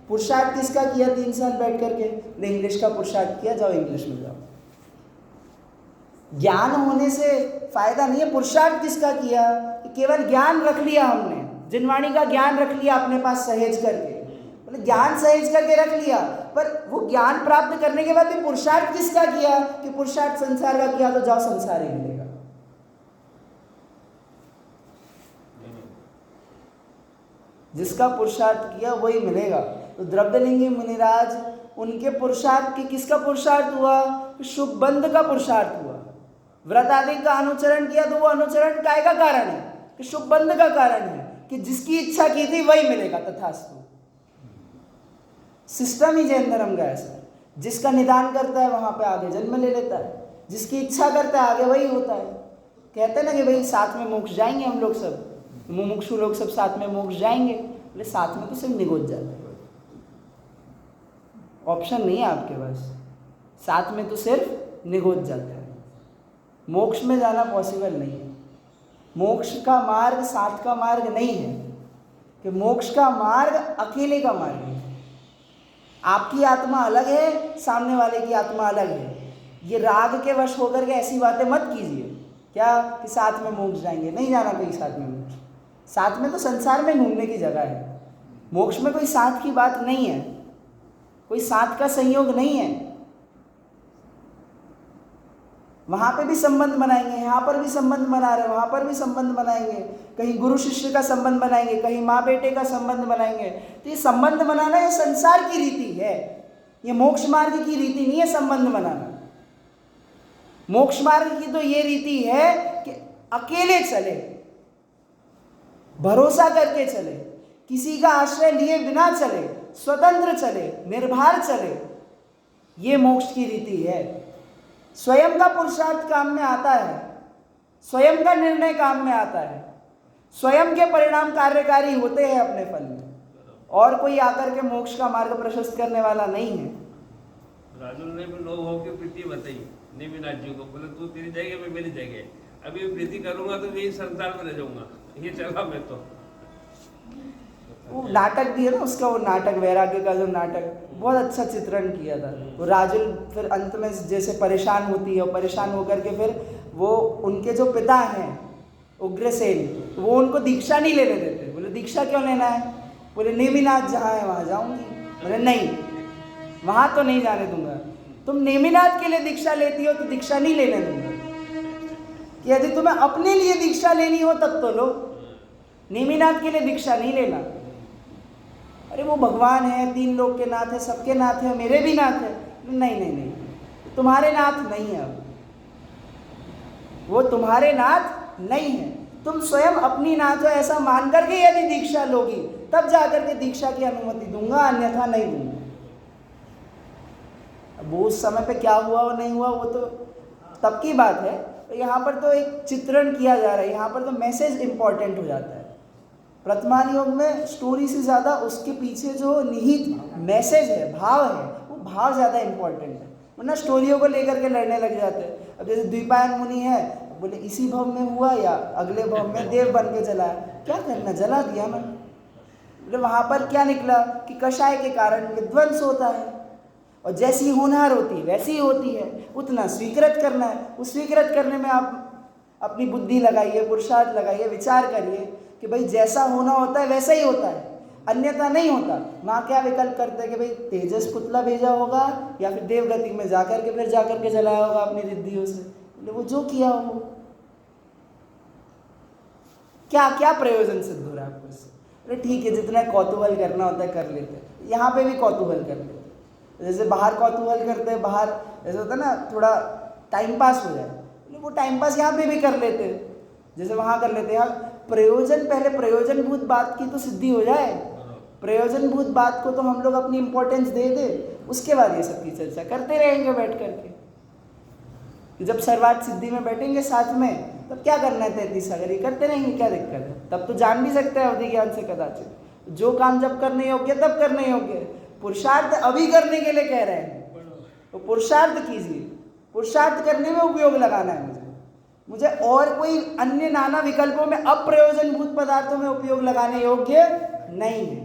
पुरुषार्थ किसका किया 3 साल बैठ करके? इंग्लिश का पुरुषार्थ किया, जाओ इंग्लिश में जाओ। ज्ञान होने से फायदा नहीं है। पुरुषार्थ किसका किया? केवल ज्ञान रख लिया हमने, जिनवाणी का ज्ञान रख लिया अपने पास सहेज करके, बोले ज्ञान सहेज करके रख लिया, पर वो ज्ञान प्राप्त करने के बाद भी पुरुषार्थ किसका किया? कि पुरुषार्थ संसार का किया, तो जाओ संसार ही मिलेगा। जिसका पुरुषार्थ किया वही मिलेगा। तो द्रव्यलिंगी मुनिराज, उनके पुरुषार्थ की, किसका पुरुषार्थ हुआ? शुभ बंध का पुरुषार्थ हुआ। व्रत आदि का अनुचरण किया, तो वो अनुचरण काय का कारण है? कि शुभ बंध का कारण है, कि जिसकी इच्छा की थी वही मिलेगा, तथास्तु। सिस्टम ही जैन धर्म का ऐसा है, जिसका निदान करता है वहां पे आगे जन्म ले लेता है, जिसकी इच्छा करता है आगे वही होता है। कहते हैं ना कि भाई साथ में मोक्ष जाएंगे हम लोग सब, मुमुक्षु लोग सब साथ में मोक्ष जाएंगे, बोले साथ में तो सिर्फ निगोज जाता है, ऑप्शन नहीं है आपके पास, साथ में तो सिर्फ निगोज जाता है। मोक्ष में जाना पॉसिबल नहीं है। मोक्ष का मार्ग साथ का मार्ग नहीं है, कि मोक्ष का मार्ग अकेले का मार्ग है। आपकी आत्मा अलग है, सामने वाले की आत्मा अलग है। ये राग के वश होकर के ऐसी बातें मत कीजिए क्या कि साथ में मोक्ष जाएंगे, नहीं जाना कहीं साथ में मोक्ष। साथ में तो संसार में घूमने की जगह है, मोक्ष में कोई साथ की बात नहीं है, कोई साथ का संयोग नहीं है। वहां पे भी संबंध बनाएंगे, यहाँ पर भी संबंध बना रहे, वहां पर भी संबंध बनाएंगे, कहीं गुरु शिष्य का संबंध बनाएंगे, कहीं माँ बेटे का संबंध बनाएंगे। तो ये संबंध बनाना ये संसार की रीति है, ये मोक्ष मार्ग की रीति नहीं है संबंध बनाना। मोक्ष मार्ग की तो ये रीति है कि अकेले चले, भरोसा करके चले, किसी का आश्रय लिए बिना चले, स्वतंत्र चले, निर्भर चले, ये मोक्ष की रीति है। स्वयं का पुरुषार्थ काम में आता है, स्वयं का निर्णय काम में आता है, स्वयं के परिणाम कार्यकारी होते हैं अपने फल में, और कोई आकर के मोक्ष का मार्ग प्रशस्त करने वाला नहीं है। राजुल ने भी नो भाव की प्रीति बताई नेमिनाथ जी को, बोले तू तेरी जगह मैं मेरी जगह, अभी प्रीति करूंगा तो यही संसार में रह जाऊंगा, ये चला मैं तो। वो नाटक दिया ना उसका, वो नाटक वैराग्य का जो नाटक, बहुत अच्छा चित्रण किया था। वो राजुल फिर अंत में जैसे परेशान होती है, और परेशान होकर के फिर वो उनके जो पिता हैं उग्रसेन, वो उनको दीक्षा नहीं लेने देते। बोले दीक्षा क्यों लेना है? बोले नेमिनाथ जहाँ है वहाँ जाऊंगी। बोले नहीं, वहाँ तो नहीं जाने दूंगा, तुम नेमिनाथ के लिए दीक्षा लेती हो तो दीक्षा नहीं लेने दूंगा, कि यदि तुम्हें अपने लिए दीक्षा लेनी हो तब तो लो, नेमिनाथ के लिए दीक्षा नहीं लेना। अरे वो भगवान है, तीन लोक के नाथ है, सबके नाथ है, मेरे भी नाथ है। नहीं नहीं नहीं, तुम्हारे नाथ नहीं है, अब वो तुम्हारे नाथ नहीं है। तुम स्वयं अपनी नाथ हो ऐसा मान करके यदि दीक्षा लोगी तब जाकर के दीक्षा की अनुमति दूंगा, अन्यथा नहीं दूंगा। अब वो उस समय पे क्या हुआ और नहीं हुआ वो तो तब की बात है। तो यहाँ पर तो एक चित्रण किया जा रहा है, यहाँ पर तो मैसेज इंपॉर्टेंट हो जाता है। वर्तमान योग में स्टोरी से ज़्यादा उसके पीछे जो निहित मैसेज है, भाव है, वो भाव ज़्यादा इंपॉर्टेंट है, वरना स्टोरियों को लेकर के लड़ने लग जाते हैं। अब जैसे द्विपायन मुनि है, बोले इसी भव में हुआ या अगले भव में देव बन के चला, क्या करना, जला दिया ना। बोले वहाँ पर क्या निकला कि कषाय के कारण विध्वंस होता है, और जैसी होनहार होती है वैसी ही होती है, उतना स्वीकृत करना है। उस स्वीकृत करने में आप अपनी बुद्धि लगाइए, पुरुषार्थ लगाइए, विचार करिए कि भाई जैसा होना होता है वैसा ही होता है, अन्यथा नहीं होता। वहाँ क्या विकल्प करते हैं कि भाई तेजस पुतला भेजा होगा या फिर देवगति में जाकर के फिर जाकर के जलाया होगा अपनी रिद्धियों से। वो जो किया हो, क्या क्या प्रयोजन सिद्ध हो रहा है आपको इससे? अरे ठीक है, जितना कौतूहल करना होता है कर लेते हैं, यहाँ पे भी कौतूहल कर लेते हैं। जैसे बाहर कौतूहल करते हैं, बाहर जैसे होता है ना थोड़ा टाइम पास हो जाए, वो टाइम पास यहाँ पे भी कर लेते हैं, जैसे वहाँ कर लेते हैं। प्रयोजन, पहले प्रयोजनभूत बात की तो सिद्धि हो जाए, प्रयोजनभूत बात को तो हम लोग अपनी इंपॉर्टेंस दे दे, उसके बाद ये सब की चर्चा करते रहेंगे बैठ करके। जब सर्वार्थ सिद्धि में बैठेंगे साथ में, तब क्या करना है 33 सागर, ये करते रहेंगे, क्या दिक्कत है? तब तो जान भी सकते हैं अवधि ज्ञान से कदाचित, जो काम जब करने योग्य तब करने योग्य। पुरुषार्थ अभी करने के लिए कह रहे हैं, तो पुरुषार्थ कीजिए, पुरुषार्थ करने में उपयोग लगाना है मुझे और कोई अन्य नाना विकल्पों में अप्रयोजनभूत पदार्थों में उपयोग लगाने योग्य नहीं है।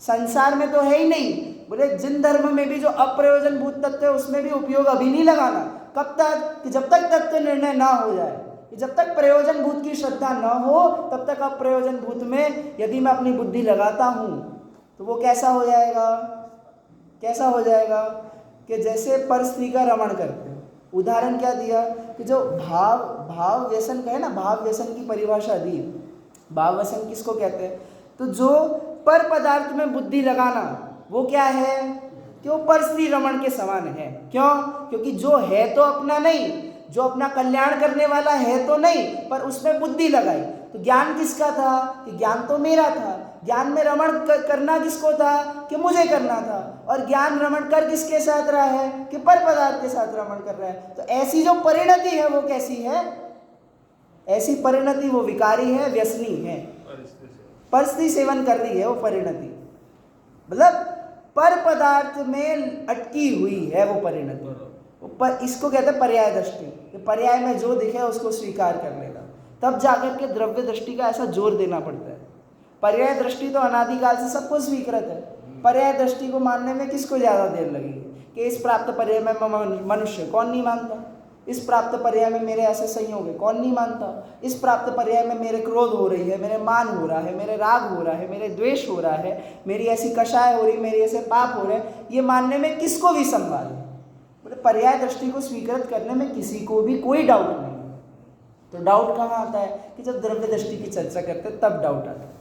संसार में तो है ही नहीं। बोले जिन धर्म में भी जो अप्रयोजनभूत तत्व है उसमें भी उपयोग अभी नहीं लगाना। कब तक? कि जब तक तत्व निर्णय ना हो जाए, कि जब तक प्रयोजनभूत की श्रद्धा न हो तब तक अप्रयोजनभूत में यदि मैं अपनी बुद्धि लगाता हूँ तो वो कैसा हो जाएगा, कैसा हो जाएगा कि जैसे पर स्त्री का रमण करते हैं। उदाहरण क्या दिया कि जो भाव व्यसन का है ना, भाव व्यसन की परिभाषा दी। भाव व्यसन किसको कहते हैं? तो जो पर पदार्थ में बुद्धि लगाना वो क्या है कि वो पर स्त्री रमण के समान है। क्यों? क्योंकि जो है तो अपना नहीं, जो अपना कल्याण करने वाला है तो नहीं, पर उसमें बुद्धि लगाई। तो ज्ञान किसका था? कि ज्ञान तो मेरा था। ज्ञान में रमण करना किसको था? कि मुझे करना था। और ज्ञान रमण कर किसके साथ रहा है? कि पर पदार्थ के साथ रमण कर रहा है। तो ऐसी जो परिणति है वो कैसी है? ऐसी परिणति वो विकारी है, व्यसनी है, परिस्थिति सेवन कर रही है वो परिणति, मतलब पर पदार्थ में अटकी हुई है वो परिणति। पर इसको कहते हैं पर्याय दृष्टि, कि पर्याय में जो दिखे उसको स्वीकार कर लेना। तब जाकर के द्रव्य दृष्टि का ऐसा जोर देना पड़ता है। पर्याय दृष्टि तो अनादिकाल से सबको स्वीकृत है। पर्याय दृष्टि को मानने में किसको ज़्यादा देर लगेगी? कि इस प्राप्त पर्याय में मनुष्य, कौन नहीं मानता? इस प्राप्त पर्याय में मेरे ऐसे संयोग है, कौन नहीं मानता? इस प्राप्त पर्याय में मेरे क्रोध हो रही है, मेरे मान हो रहा है, मेरे राग हो रहा है, मेरे द्वेष हो रहा है, मेरी ऐसी कषाय हो रही, मेरी ऐसे पाप हो रहे हैं, ये मानने में किसको भी संवाद है। बोले पर्याय दृष्टि को स्वीकृत करने में किसी को भी कोई डाउट नहीं। तो डाउट कहाँ आता है? कि जब द्रव्य दृष्टि की चर्चा करते हैं तब डाउट आता है।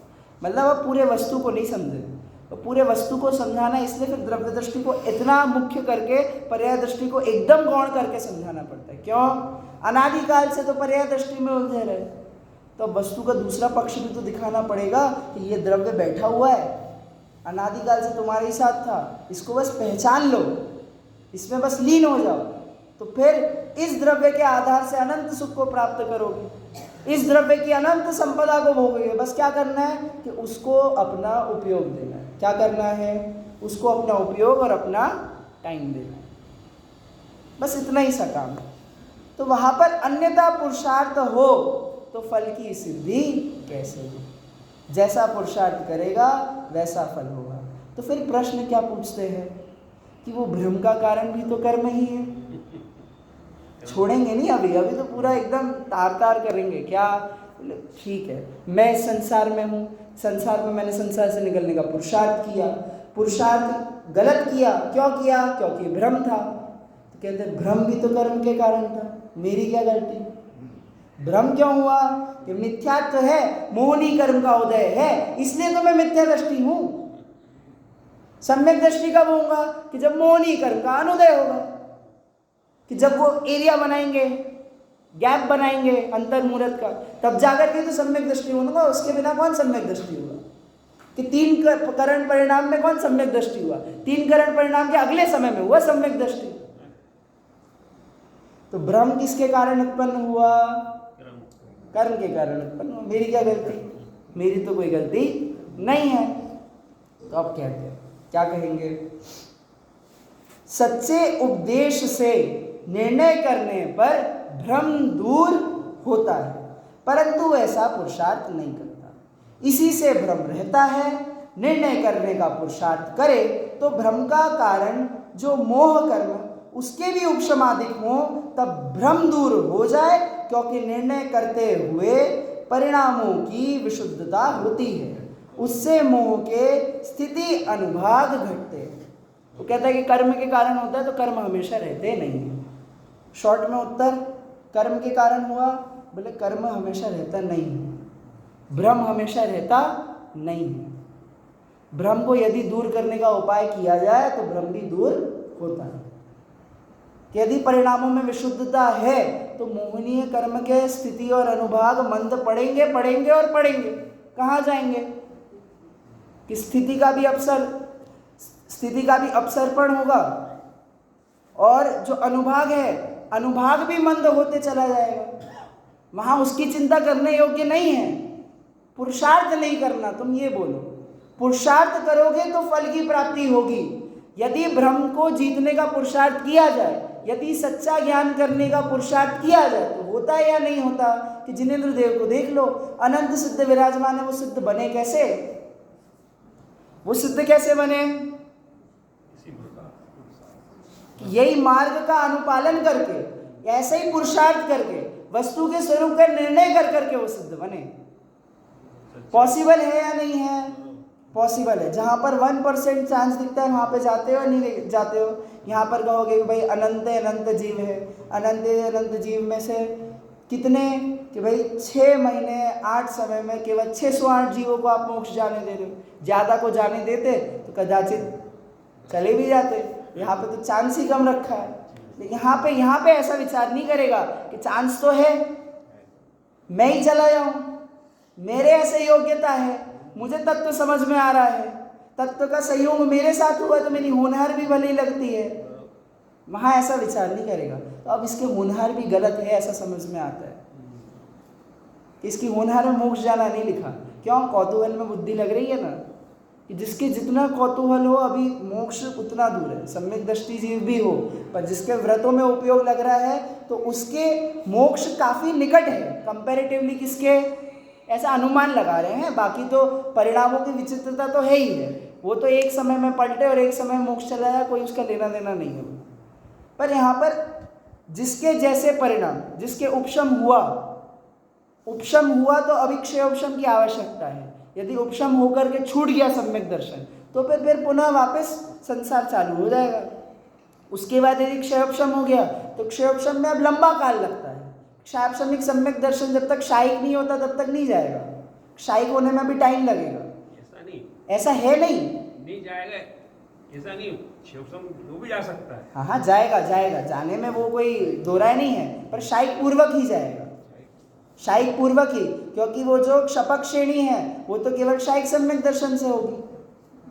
मतलब अब पूरे वस्तु को नहीं समझे, तो पूरे वस्तु को समझाना, इसलिए फिर द्रव्य दृष्टि को इतना मुख्य करके पर्याय दृष्टि को एकदम गौण करके समझाना पड़ता है। क्यों? अनादिकाल से तो पर्याय दृष्टि में उलझे रहे, तो वस्तु का दूसरा पक्ष भी तो दिखाना पड़ेगा कि ये द्रव्य बैठा हुआ है, अनादिकाल से तुम्हारे ही साथ था, इसको बस पहचान लो, इसमें बस लीन हो जाओ, तो फिर इस द्रव्य के आधार से अनंत सुख को प्राप्त करोगे, इस द्रव्य की अनंत संपदा को भोगोगे। बस क्या करना है? कि उसको अपना उपयोग देना है। क्या करना है? उसको अपना उपयोग और अपना टाइम देना है, बस इतना ही सा काम है। तो वहाँ पर अन्यथा पुरुषार्थ हो तो फल की सिद्धि कैसे हो? जैसा पुरुषार्थ करेगा वैसा फल होगा। तो फिर प्रश्न क्या पूछते हैं कि वो भ्रम का कारण भी तो कर्म ही है। छोड़ेंगे नहीं, अभी तो पूरा एकदम तार तार करेंगे। क्या? ठीक है, मैं इस संसार में हूँ, संसार में मैंने संसार से निकलने का पुरुषार्थ किया, पुरुषार्थ गलत किया। क्यों किया? क्योंकि भ्रम था। तो कहते हैं भ्रम भी तो कर्म के कारण था, मेरी क्या गलती? भ्रम क्यों हुआ? कि मिथ्यात्व है, मोहनी कर्म का उदय है, इसलिए तो मैं मिथ्या दृष्टि हूँ। सम्यक दृष्टि कब होगा? कि जब मोहनी कर्म का अनुदय होगा, कि जब वो एरिया बनाएंगे, गैप बनाएंगे अंतर मुहूर्त का, तब जाकर के तो सम्यक दृष्टि होगा। उसके बिना कौन सम्यक दृष्टि होगा? कि 3 करण परिणाम में कौन सम्यक दृष्टि हुआ? 3 करण परिणाम के अगले समय में हुआ सम्यक दृष्टि। तो भ्रम किसके कारण उत्पन्न हुआ? कर्म के कारण उत्पन्न हुआ। मेरी क्या गलती? मेरी तो कोई गलती नहीं है। तो अब कहते हैं, क्या कहेंगे? सच्चे उपदेश से निर्णय करने पर भ्रम दूर होता है, परंतु ऐसा पुरुषार्थ नहीं करता, इसी से भ्रम रहता है। निर्णय करने का पुरुषार्थ करे तो भ्रम का कारण जो मोह कर्म, उसके भी उपशमादिक हो, तब भ्रम दूर हो जाए, क्योंकि निर्णय करते हुए परिणामों की विशुद्धता होती है, उससे मोह के स्थिति अनुभाग घटते हैं। वो कहता है कि कर्म के कारण होता है, तो कर्म हमेशा रहते नहीं है। शॉर्ट में उत्तर, कर्म के कारण हुआ, बोले कर्म हमेशा रहता नहीं है, भ्रम हमेशा रहता नहीं है। भ्रम को यदि दूर करने का उपाय किया जाए तो भ्रम भी दूर होता है। कि यदि परिणामों में विशुद्धता है तो मोहनीय कर्म के स्थिति और अनुभाग मंद पड़ेंगे पड़ेंगे और पड़ेंगे। कहाँ जाएंगे? कि स्थिति का भी अपसर्पण होगा, और जो अनुभाग है, अनुभाग भी मंद होते चला जाएगा। वहाँ उसकी चिंता करने योग्य नहीं है। पुरुषार्थ नहीं करना, तुम ये बोलो, पुरुषार्थ करोगे तो फल की प्राप्ति होगी। यदि भ्रम को जीतने का पुरुषार्थ किया जाए, यदि सच्चा ज्ञान करने का पुरुषार्थ किया जाए, तो होता है या नहीं होता? कि जिनेंद्र देव को देख लो, अनंत सिद्ध विराजमान है, वो सिद्ध बने कैसे? वो सिद्ध कैसे बने? यही मार्ग का अनुपालन करके, ऐसे ही पुरुषार्थ करके, वस्तु के स्वरूप का निर्णय कर करके वो सिद्ध बने। पॉसिबल है या नहीं है? पॉसिबल है। जहाँ पर 1% चांस दिखता है वहाँ पे जाते हो नहीं जाते हो? यहाँ पर कहोगे कि भाई अनंत अनंत जीव है, अनंत अनंत जीव में से कितने, कि भाई 6 महीने 8 समय में केवल 608 जीवों को आप मोक्ष जाने दे रहे हो। ज़्यादा को जाने देते तो कदाचित चले भी जाते। यहाँ पे तो चांस ही कम रखा है। लेकिन यहाँ पे ऐसा विचार नहीं करेगा कि चांस तो है, मैं ही चला जाऊँ। मेरे ऐसे योग्यता है, मुझे तत्व समझ में आ रहा है, तत्व का संयोग मेरे साथ हुआ तो मेरी होनहार भी भली लगती है। वहाँ ऐसा विचार नहीं करेगा। तो अब इसके होनहार भी गलत है ऐसा समझ में आता है कि इसकी होनहार में मोक्ष जाना नहीं लिखा। क्यों? कौतूहल में बुद्धि लग रही है ना, कि जिसके जितना कौतूहल हो अभी मोक्ष उतना दूर है। सम्यक दृष्टि जीव भी हो पर जिसके व्रतों में उपयोग लग रहा है तो उसके मोक्ष काफ़ी निकट है कंपैरेटिवली किसके, ऐसा अनुमान लगा रहे हैं। बाकी तो परिणामों की विचित्रता तो है ही है, वो तो एक समय में पलटे और एक समय मोक्ष चला जाए, कोई उसका लेना देना नहीं है। पर यहाँ पर जिसके जैसे परिणाम, जिसके उपशम हुआ तो अभिक्षय उपशम की आवश्यकता है। यदि उपशम होकर के छूट गया सम्यक दर्शन तो फिर पुनः वापस संसार चालू हो जाएगा। उसके बाद यदि क्षयोपशम हो गया तो क्षयोपशम में अब लंबा काल लगता है। क्षयोपशमिक सम्यक दर्शन जब तक क्षायिक नहीं होता तब तक नहीं जाएगा, क्षायिक होने में भी टाइम लगेगा। ऐसा नहीं, ऐसा है नहीं जाएगा, ऐसा नहीं, क्षयोपशम वो भी जा सकता है। हाँ जाएगा, जाने में वो कोई दो राय नहीं है, पर क्षायिक पूर्वक ही जाएगा, क्षायिक पूर्वक ही, क्योंकि वो जो क्षपक श्रेणी है वो तो केवल क्षायिक सम्यक दर्शन से होगी।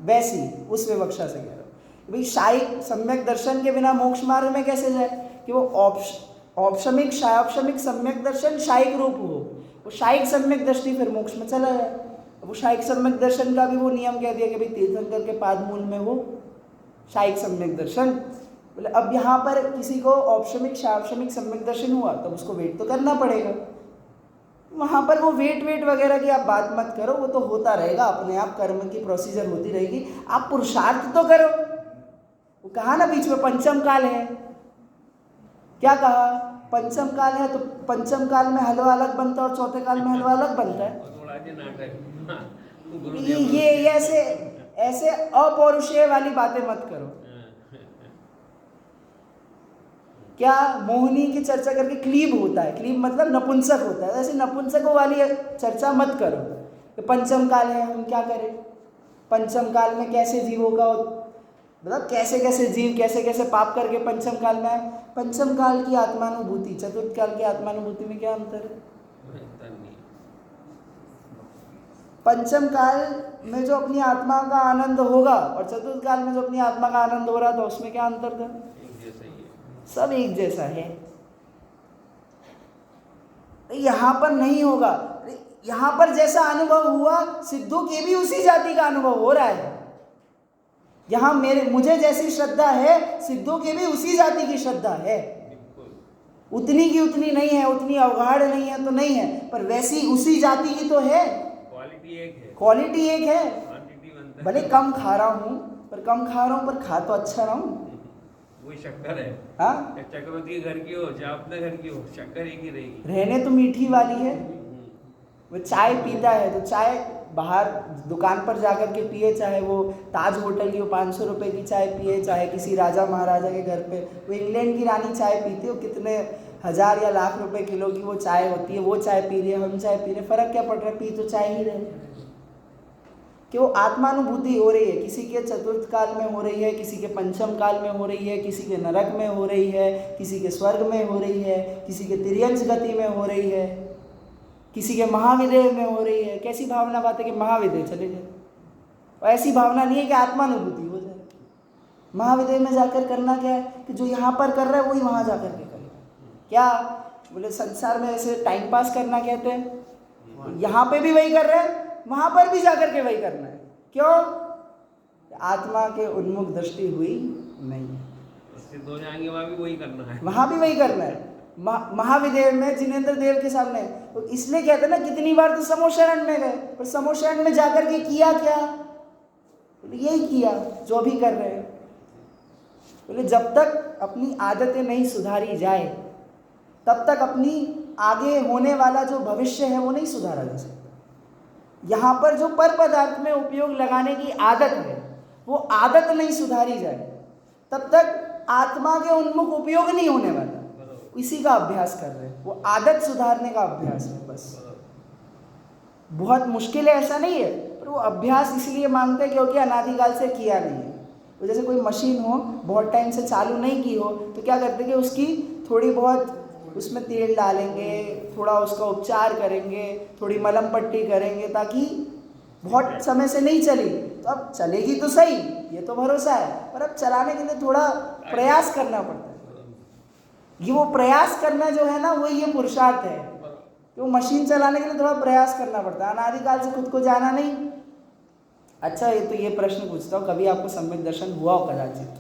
वैसी उस विवक्षा से कह रहा हूँ भाई, क्षायिक सम्यक दर्शन के बिना मोक्ष मार्ग में कैसे जाए कि वो औपशमिक क्षयोपशमिक सम्यक दर्शन क्षायिक रूप हो, वो क्षायिक सम्यक दृष्टि फिर मोक्ष में चला जाए। वो क्षायिक सम्यक दर्शन का भी वो नियम कह दिया कि भाई तीर्थंकर के पाद मूल में हो क्षायिक सम्यक दर्शन। बोले अब यहाँ पर किसी को औपशमिक क्षयोपशमिक सम्यक दर्शन हुआ तब उसको वेट तो करना पड़ेगा। वहाँ पर वो वेट वगैरह की आप बात मत करो, वो तो होता रहेगा अपने आप, कर्म की प्रोसीजर होती रहेगी। आप पुरुषार्थ तो करो। वो कहा ना बीच में पंचम काल है, क्या कहा? पंचम काल है तो पंचम काल में हलवा अलग बनता है और चौथे काल में हलवा अलग बनता है। ये ऐसे अपौरुषेय वाली बातें मत करो। क्या मोहिनी की चर्चा करके क्लीब होता है, क्लीब मतलब नपुंसक होता है, ऐसे नपुंसकों वाली चर्चा मत करो कि पंचम काल है हम क्या करें, पंचम काल में कैसे जीवों का मतलब कैसे जीव कैसे पाप करके पंचम काल में आए। पंचम काल की आत्मानुभूति चतुर्थ काल की आत्मानुभूति में क्या अंतर है? पंचम काल में जो अपनी आत्मा का आनंद होगा और चतुर्थ काल में जो अपनी आत्मा का आनंद हो रहा था उसमें क्या अंतर था? सब एक जैसा है। यहाँ पर नहीं होगा। यहाँ पर जैसा अनुभव हुआ सिद्धों के भी उसी जाति का अनुभव हो रहा है। यहाँ मुझे जैसी श्रद्धा है सिद्धों के भी उसी जाति की श्रद्धा है। उतनी की उतनी नहीं है, उतनी अवगाढ़ नहीं है तो नहीं है, पर वैसी उसी जाति की तो है। क्वालिटी एक है। भले कम खा रहा हूँ पर खा तो अच्छा रहा हूँ। वही शक्कर है। हाँ, चक्रवर्ती के घर की हो चाहे अपने घर की हो, शक्कर एक ही रहेगी। रहने तो मीठी वाली है। वो चाय पीता है तो चाय बाहर दुकान पर जाकर के पिए, चाहे वो ताज होटल की वो 500 रुपये की चाय पिए, चाहे किसी राजा महाराजा के घर पे वो इंग्लैंड की रानी चाय पीती है, वो कितने हज़ार या लाख रुपए किलो की वो चाय होती है, वो चाय पी रही है, हम चाय पी रहे, फ़र्क क्या पड़ रहा है? पी तो चाय ही रहे। कि वो आत्मानुभूति हो रही है, किसी के चतुर्थ काल में हो रही है, किसी के पंचम काल में हो रही है, किसी के नरक में हो रही है, किसी के स्वर्ग में हो रही है, किसी के तिर्यंश गति में हो रही है, किसी के महाविदेह में हो रही है। कैसी भावना बात है कि महाविदेह चले जाए, और ऐसी भावना नहीं है कि आत्मानुभूति हो जाए। महाविदेह में जाकर करना क्या है कि जो यहाँ पर कर रहा है वही वहाँ जाकर के करेगा। क्या बोले संसार में ऐसे टाइम पास करना कहते हैं, यहाँ पे भी वही कर रहे हैं, वहाँ पर भी जाकर के वही करना है। क्यों? आत्मा के उन्मुख दृष्टि हुई नहीं है, उससे दो जाएंगे वहाँ भी वही करना है, वहाँ भी वही करना है। महाविदेव में जिनेंद्र देव के सामने तो इसलिए कहते हैं ना कितनी बार तो समोशरण में गए, पर समोशरण में जाकर के किया क्या? बोले यही किया जो भी कर रहे हैं। बोले जब तक अपनी आदतें नहीं सुधारी जाए तब तक अपनी आगे होने वाला जो भविष्य है वो नहीं सुधारा जा सकता। यहाँ पर जो पर पदार्थ में उपयोग लगाने की आदत है वो आदत नहीं सुधारी जाए तब तक आत्मा के उन्मुख उपयोग नहीं होने वाला। इसी का अभ्यास कर रहे हैं, वो आदत सुधारने का अभ्यास है बस। बहुत मुश्किल है ऐसा नहीं है, पर वो अभ्यास इसलिए मांगते हैं क्योंकि अनादिकाल से किया नहीं है। तो जैसे कोई मशीन हो बहुत टाइम से चालू नहीं की हो तो क्या करते कि उसकी थोड़ी बहुत उसमें तेल डालेंगे, थोड़ा उसका उपचार करेंगे, थोड़ी मलम पट्टी करेंगे ताकि बहुत समय से नहीं चली तो अब चलेगी तो सही, ये तो भरोसा है, पर अब चलाने के लिए थोड़ा प्रयास करना पड़ता है। ये वो प्रयास करना जो है ना, वो ये पुरुषार्थ है। तो मशीन चलाने के लिए थोड़ा प्रयास करना पड़ता है, अनादिकाल से खुद को जाना नहीं। अच्छा, ये तो ये प्रश्न पूछता हूँ, कभी आपको सम्यक दर्शन हुआ हो कदाचित,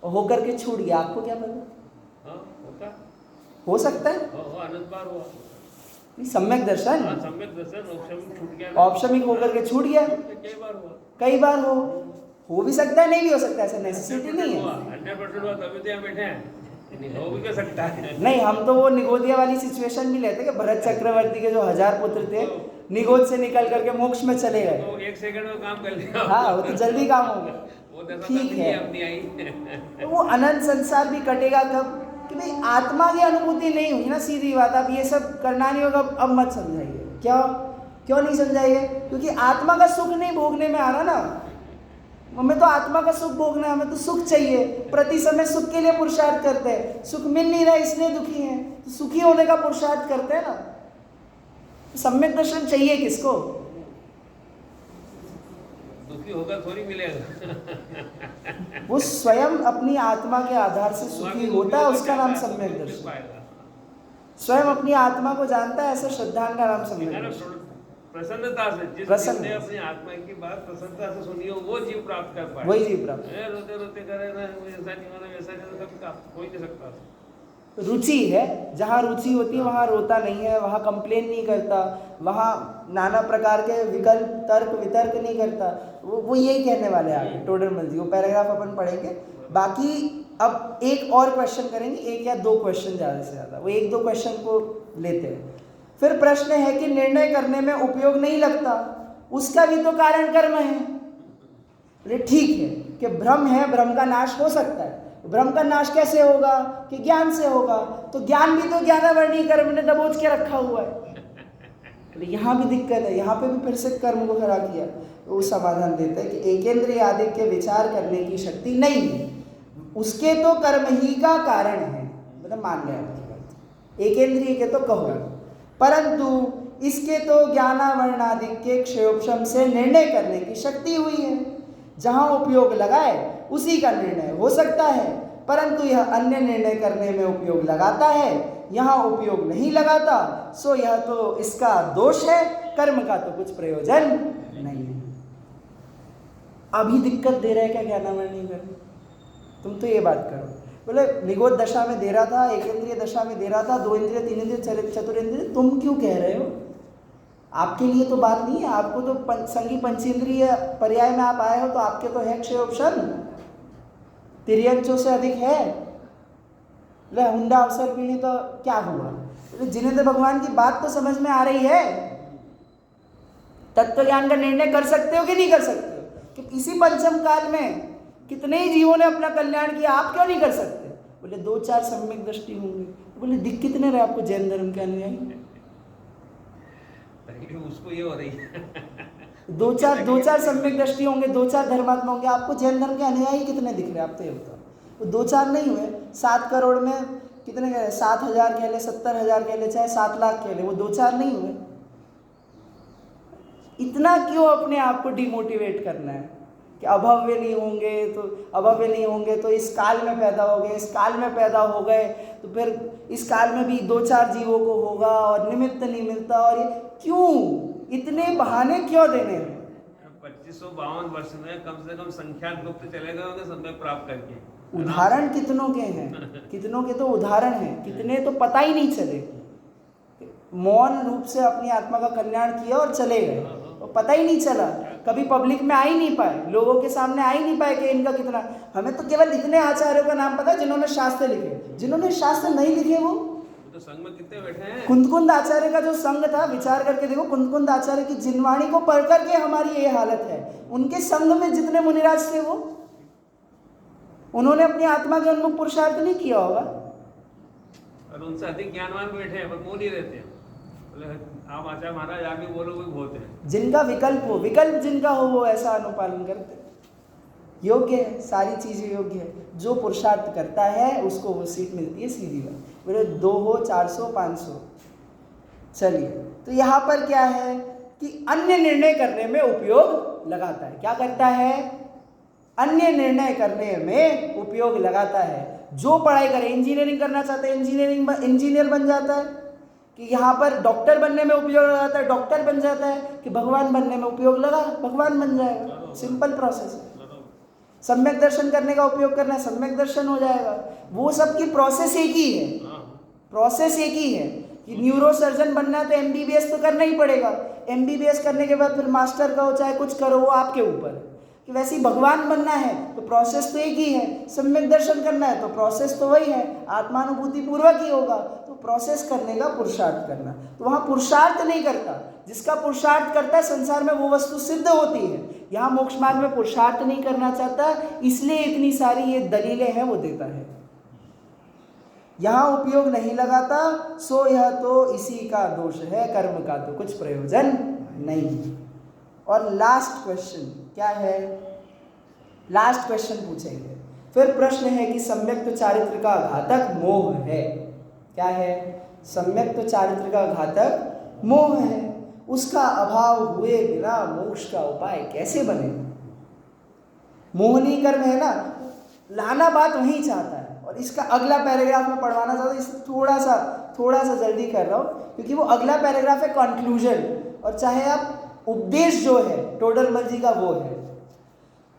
होकर के छूट गया, आपको क्या पता? हो सकता है अनंत बार हुआ सम्यक दर्शन, सम्यक दर्शन औपचारिक छूट गया, औपचारिक होकर के छूट गया, कई बार हुआ, कई बार हो भी सकता है, नहीं भी हो सकता है, ऐसा नेसेसिटी नहीं है। 100% हुआ तभी तो यहाँ बैठे हैं, नहीं हो भी क्या सकता है। नहीं, हम तो वो निगोदिया वाली सिचुएशन भी लेते कि भरत चक्रवर्ती के जो 1000 पुत्र थे, निगोद से निकल करके मोक्ष में चले गए, तो 1 सेकंड में काम कर लिया। हाँ, वो तो जल्दी काम हो गया, वो दशा ठीक है। अपनी आई। तो वो अनंत संसार भी कटेगा कब कि भाई आत्मा की अनुभूति नहीं हुई ना, सीधी बात। अब ये सब करना नहीं होगा, अब मत समझाइए। क्यों नहीं समझाइए? क्योंकि आत्मा का सुख नहीं भोगने में आ रहा ना, हमें तो आत्मा का सुख भोगना है, हमें तो सुख चाहिए, प्रति समय सुख के लिए पुरुषार्थ करते हैं, सुख मिल नहीं रहा इसलिए दुखी हैं, तो सुखी होने का पुरुषार्थ करते हैं ना। सम्यक दर्शन चाहिए किसको? दुखी होकर थोड़ी मिलेगा। वो स्वयं अपनी आत्मा के आधार से सुखी होता है, उसका नाम सम्यक दर्शन। स्वयं अपनी आत्मा को जानता है, ऐसे श्रद्धान का नाम सम्यक दर्शन। प्रसन्नता से, जिस जीव ने अपनी आत्मा की बात प्रसन्नता से सुनी हो, वो जीव प्राप्त कर पाए, वही जीव प्राप्त। रोते रोते करे ना, ऐसा नहीं होना वैसा नहीं होना, कभी कोई नहीं सकता। रुचि है, जहाँ रुचि होती है वहाँ रोता नहीं है, वहाँ कंप्लेन नहीं करता, वहाँ नाना प्रकार के विकल्प तर्क वितर्क नहीं करता। वो यही कहने वाले हैं टोडरमल जी, वो पैराग्राफ अपन पढ़ेंगे। बाकी अब एक और क्वेश्चन करेंगे, 1 या 2 क्वेश्चन ज़्यादा से ज़्यादा, वो 1-2 क्वेश्चन को लेते हैं। फिर प्रश्न है कि निर्णय करने में उपयोग नहीं लगता, उसका भी तो कारण कर्म है। बोले ठीक है कि भ्रम है, भ्रम का नाश हो सकता है। भ्रम का नाश कैसे होगा? कि ज्ञान से होगा। तो ज्ञान भी तो ज्ञानावर्णी कर्म ने दबोच के रखा हुआ है। बोले यहाँ भी दिक्कत है, यहाँ पे भी फिर से कर्म को खड़ा किया। तो वो समाधान देते हैं कि एकेंद्रिय आदि के विचार करने की शक्ति नहीं है, उसके तो कर्म ही का कारण है। मतलब मान गया आपकी बात, एकेंद्रिय के तो कहो, परंतु इसके तो ज्ञानावर्णादि के क्षयोपशम से निर्णय करने की शक्ति हुई है। जहाँ उपयोग लगाए उसी का निर्णय हो सकता है, परंतु यह अन्य निर्णय करने में उपयोग लगाता है, यहाँ उपयोग नहीं लगाता, सो यह तो इसका दोष है, कर्म का तो कुछ प्रयोजन नहीं है। अभी दिक्कत दे रहा है क्या ज्ञानावर्णी कर्म? तुम तो ये बात करो। बोले निगोद दशा में दे रहा था, एकेंद्रिय दशा में दे रहा था, 2 इंद्रिय 3 इंद्रिय चतुरेंद्रिय, तुम क्यों कह रहे हो? आपके लिए तो बात नहीं है, आपको तो संगी पंचेंद्रिय पर्याय में आप आए हो, तो आपके तो है क्षयोपशम, तिर्यंचों से अधिक है। ले हुंडा अवसर पीढ़ी तो क्या हुआ? जिनेंद्र भगवान की बात तो समझ में आ रही है, तत्व ज्ञान का निर्णय कर सकते हो कि नहीं कर सकते हो? कि इसी पंचम काल में कितने ही जीवों ने अपना कल्याण किया, आप क्यों नहीं कर सकते? बोले 2-4 सम्यक दृष्टि होंगे। बोले दिख कितने रहे आपको जैन धर्म के अनुयायी? उसको ये हो रही है 2-4 सम्यक दृष्टि होंगे, 2-4 धर्मात्मा होंगे, आपको जैन धर्म के अनुयायी कितने दिख रहे हैं? आप तो ये बताओ। वो 2-4 नहीं हुए, 7 करोड़ में कितने कह रहे? 7,000 कह ले, 70,000 कह ले, चाहे 7 लाख कह ले, वो 2-4 नहीं हुए। इतना क्यों अपने आप को डिमोटिवेट करना है कि अभव्य नहीं होंगे, तो अभव्य नहीं होंगे तो इस काल में पैदा हो गए, इस काल में पैदा हो गए तो फिर इस काल में भी 2-4 जीवों को होगा और निमित्त नहीं मिलता, और ये क्यों इतने बहाने क्यों देने हैं? 2552 वर्ष में कम से कम संख्या लुप्त चले गए होंगे समय प्राप्त करके। उदाहरण कितनों के हैं, कितनों के तो उदाहरण हैं, कितने तो पता ही नहीं चले, मौन रूप से अपनी आत्मा का कल्याण किया और चले गए, तो पता ही नहीं चला, कभी पब्लिक में आ ही नहीं पाए, लोगों के सामने आ ही नहीं पाए कि इनका कितना। हमें तो केवल इतने आचार्यों का नाम पता है जिन्होंने शास्त्र लिखे, जिन्होंने शास्त्र नहीं लिखे वो तो संघ में कितने बैठे हैं। कुंदकुंद आचार्य का जो संघ था, विचार करके देखो, कुंदकुंद आचार्य की जिनवाणी को पढ़ करके हमारी ये हालत है। उनके संघ में जितने मुनिराज थे वो, उन्होंने अपनी आत्मा के उन्मुख पुरुषार्थ नहीं किया होगा, और उनसे अधिक ज्ञानवान बैठे हैं पर मुंह नहीं रहते हैं। आप आचार्य महाराज आगे बोलो कोई बहुत है। जिनका विकल्प हो, विकल्प जिनका हो वो ऐसा अनुपालन करते। योग्य है, सारी चीज़ें योग्य है। जो पुरुषार्थ करता है उसको वो सीट मिलती है, सीधी बात। बोले 2 हो, 400, 500। चलिए, तो यहाँ पर क्या है कि अन्य निर्णय करने में उपयोग लगाता है। क्या करता है? अन्य निर्णय करने में उपयोग लगाता है। जो पढ़ाई करे, इंजीनियरिंग करना चाहता है इंजीनियर बन जाता है, कि यहाँ पर डॉक्टर बनने में उपयोग लगाता है, डॉक्टर बन जाता है, कि भगवान बनने में उपयोग लगा, भगवान बन जाएगा। सिंपल प्रोसेस है। सम्यक दर्शन करने का उपयोग करना है, सम्यक दर्शन हो जाएगा। वो सब की प्रोसेस एक ही है, प्रोसेस एक ही है। कि न्यूरो सर्जन बनना है तो MBBS तो करना ही पड़ेगा। MBBS करने के बाद फिर मास्टर का हो चाहे कुछ करो, वो आपके ऊपर है। कि वैसे ही भगवान बनना है तो प्रोसेस तो एक ही है, सम्यक दर्शन करना है तो प्रोसेस तो वही है, आत्मानुभूति पूर्वक ही होगा। तो प्रोसेस करने का पुरुषार्थ करना, तो वहाँ पुरुषार्थ नहीं करता। जिसका पुरुषार्थ करता है संसार में वो वस्तु सिद्ध होती है। यहाँ मोक्ष मार्ग में पुरुषार्थ नहीं करना चाहता, इसलिए इतनी सारी ये दलीलें हैं वो देता है। यहाँ उपयोग नहीं लगाता, सो यह तो इसी का दोष है, कर्म का तो कुछ प्रयोजन नहीं। और लास्ट क्वेश्चन क्या है? लास्ट क्वेश्चन पूछेंगे। फिर प्रश्न है कि सम्यक तो चारित्र का घातक मोह है। क्या है? सम्यक तो चारित्र का घातक मोह है। उसका अभाव हुए बिना मोक्ष का उपाय कैसे बने? मोहनी कर्म है ना, लाना बात वहीं चाहता है। और इसका अगला पैराग्राफ में पढ़वाना चाहता हूँ, इसलिए थोड़ा सा जल्दी कर रहा हूँ, क्योंकि वो अगला पैराग्राफ है कंक्लूजन। और चाहे आप उपदेश जो है टोडरमल जी का वो है,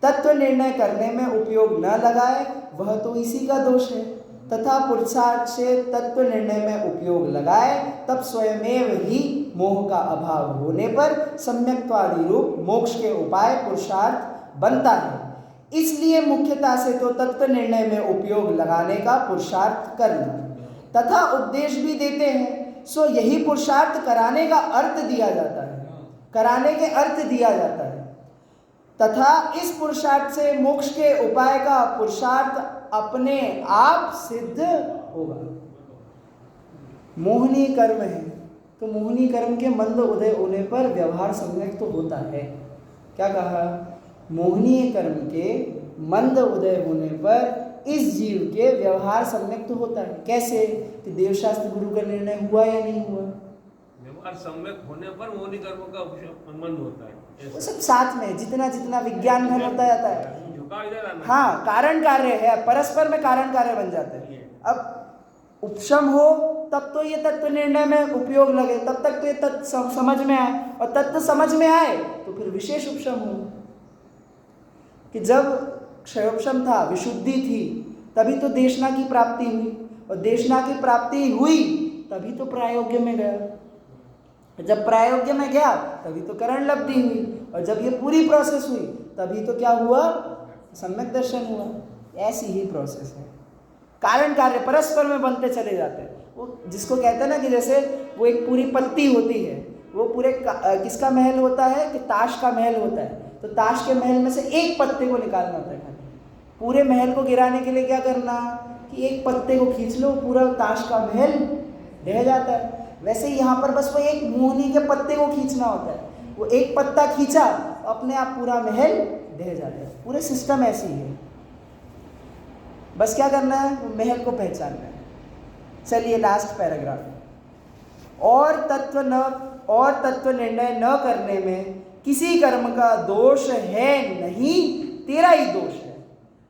तत्व निर्णय करने में उपयोग न लगाए वह तो इसी का दोष है, तथा पुरुषार्थ से तत्व निर्णय में उपयोग लगाए तब स्वयमेव ही मोह का अभाव होने पर सम्यक्त्वादि रूप मोक्ष के उपाय पुरुषार्थ बनता है। इसलिए मुख्यता से तो तत्व निर्णय में उपयोग लगाने का पुरुषार्थ करना तथा उपदेश भी देते हैं, सो यही पुरुषार्थ कराने का अर्थ दिया जाता है, कराने के अर्थ दिया जाता है। तथा इस पुरुषार्थ से मोक्ष के उपाय का पुरुषार्थ अपने आप सिद्ध होगा। मोहनी कर्म है तो मोहनी कर्म के मंद उदय होने पर व्यवहार सम्यक तो होता है। क्या कहा? मोहनीय कर्म के मंद उदय होने पर इस जीव के व्यवहार सम्यक तो होता है। कैसे? कि देवशास्त्र गुरु का निर्णय हुआ या नहीं हुआ? व्यवहार सम्यक होने पर मोहनी कर्म का मंद होता है। वो सब साथ में जितना जितना विज्ञान घन होता जाता है, हाँ, कारण कार्य है, परस्पर में कारण कार्य बन जाते हैं। अब उपशम हो तब तो ये तत्व निर्णय में उपयोग लगे, तब तक तो ये तत्व समझ में आए, और तत्व समझ में आए तो फिर विशेष उपशम हो। कि जब क्षयोपशम था, विशुद्धि थी, तभी तो देशना की प्राप्ति हुई, और देशना की प्राप्ति हुई तभी तो प्रायोग्य में गया। जब प्रायोग्य में गया तभी तो करण लब्धि हुई, और जब ये पूरी प्रोसेस हुई तभी तो क्या हुआ? सम्यक दर्शन हुआ। ऐसी ही प्रोसेस है, कारण कार्य परस्पर में बनते चले जाते हैं। वो जिसको कहते हैं ना कि जैसे वो एक पूरी पत्ती होती है, वो पूरे किसका महल होता है? कि ताश का महल होता है। तो ताश के महल में से एक पत्ते को निकालना होता है। पूरे महल को गिराने के लिए क्या करना? कि एक पत्ते को खींच लो, पूरा ताश का महल ढह जाता है। वैसे ही यहाँ पर बस वो एक मोहनी के पत्ते को खींचना होता है। वो एक पत्ता खींचा, अपने आप पूरा महल ढह जाता है। पूरे सिस्टम ऐसी है, बस क्या करना है? वो महल को पहचानना है। चलिए लास्ट पैराग्राफ। और तत्व निर्णय न करने में किसी कर्म का दोष है नहीं, तेरा ही दोष है।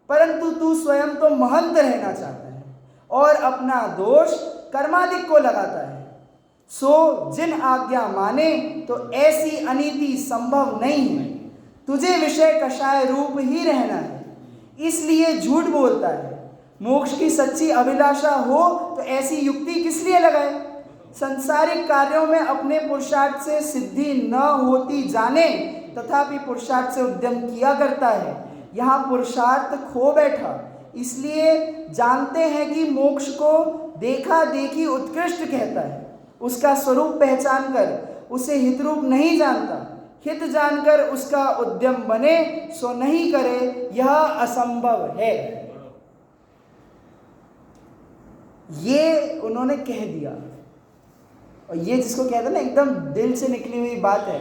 परंतु तू स्वयं तो महंत रहना चाहता है और अपना दोष कर्मादिक को लगाता है। सो जिन आज्ञा माने तो ऐसी अनीति संभव नहीं है। तुझे विषय कषाय रूप ही रहना है, इसलिए झूठ बोलता है। मोक्ष की सच्ची अभिलाषा हो तो ऐसी युक्ति किस लिए लगाए? संसारिक कार्यों में अपने पुरुषार्थ से सिद्धि न होती जाने तथापि पुरुषार्थ से उद्यम किया करता है। यहाँ पुरुषार्थ खो बैठा, इसलिए जानते हैं कि मोक्ष को देखा देखी उत्कृष्ट कहता है। उसका स्वरूप पहचान कर उसे हितरूप नहीं जानता, हित जानकर उसका उद्यम बने सो नहीं करे, यह असंभव है। ये उन्होंने कह दिया, और ये जिसको कहते हैं ना एकदम दिल से निकली हुई बात है।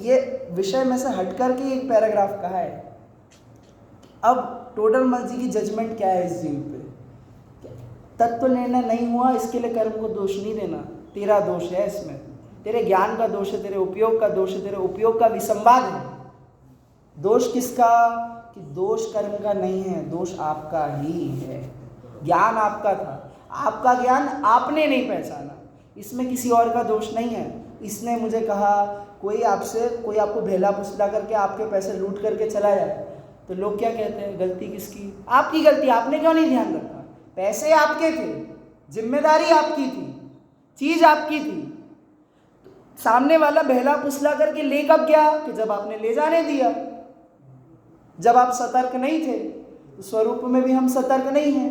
ये विषय में से हट कर के एक पैराग्राफ कहा है। अब टोडरमल जी की जजमेंट क्या है इस जीव पे? तत्व निर्णय नहीं हुआ, इसके लिए कर्म को दोष नहीं देना, तेरा दोष है इसमें, तेरे ज्ञान का दोष है, तेरे उपयोग का दोष है, तेरे उपयोग का विसंवाद है। दोष किसका? कि दोष कर्म का नहीं है, दोष आपका ही है। ज्ञान आपका था, आपका ज्ञान आपने नहीं पहचाना, इसमें किसी और का दोष नहीं है। इसने मुझे कहा कोई आपको भेला पुसला करके आपके पैसे लूट करके चला जाए, तो लोग क्या कहते हैं? गलती किसकी? आपकी गलती, आपने क्यों नहीं ध्यान रखा? पैसे आपके थे, जिम्मेदारी आपकी थी, चीज आपकी थी। सामने वाला बहला पुसला करके ले कब गया? कि जब आपने ले जाने दिया, जब आप सतर्क नहीं थे। तो स्वरूप में भी हम सतर्क नहीं हैं।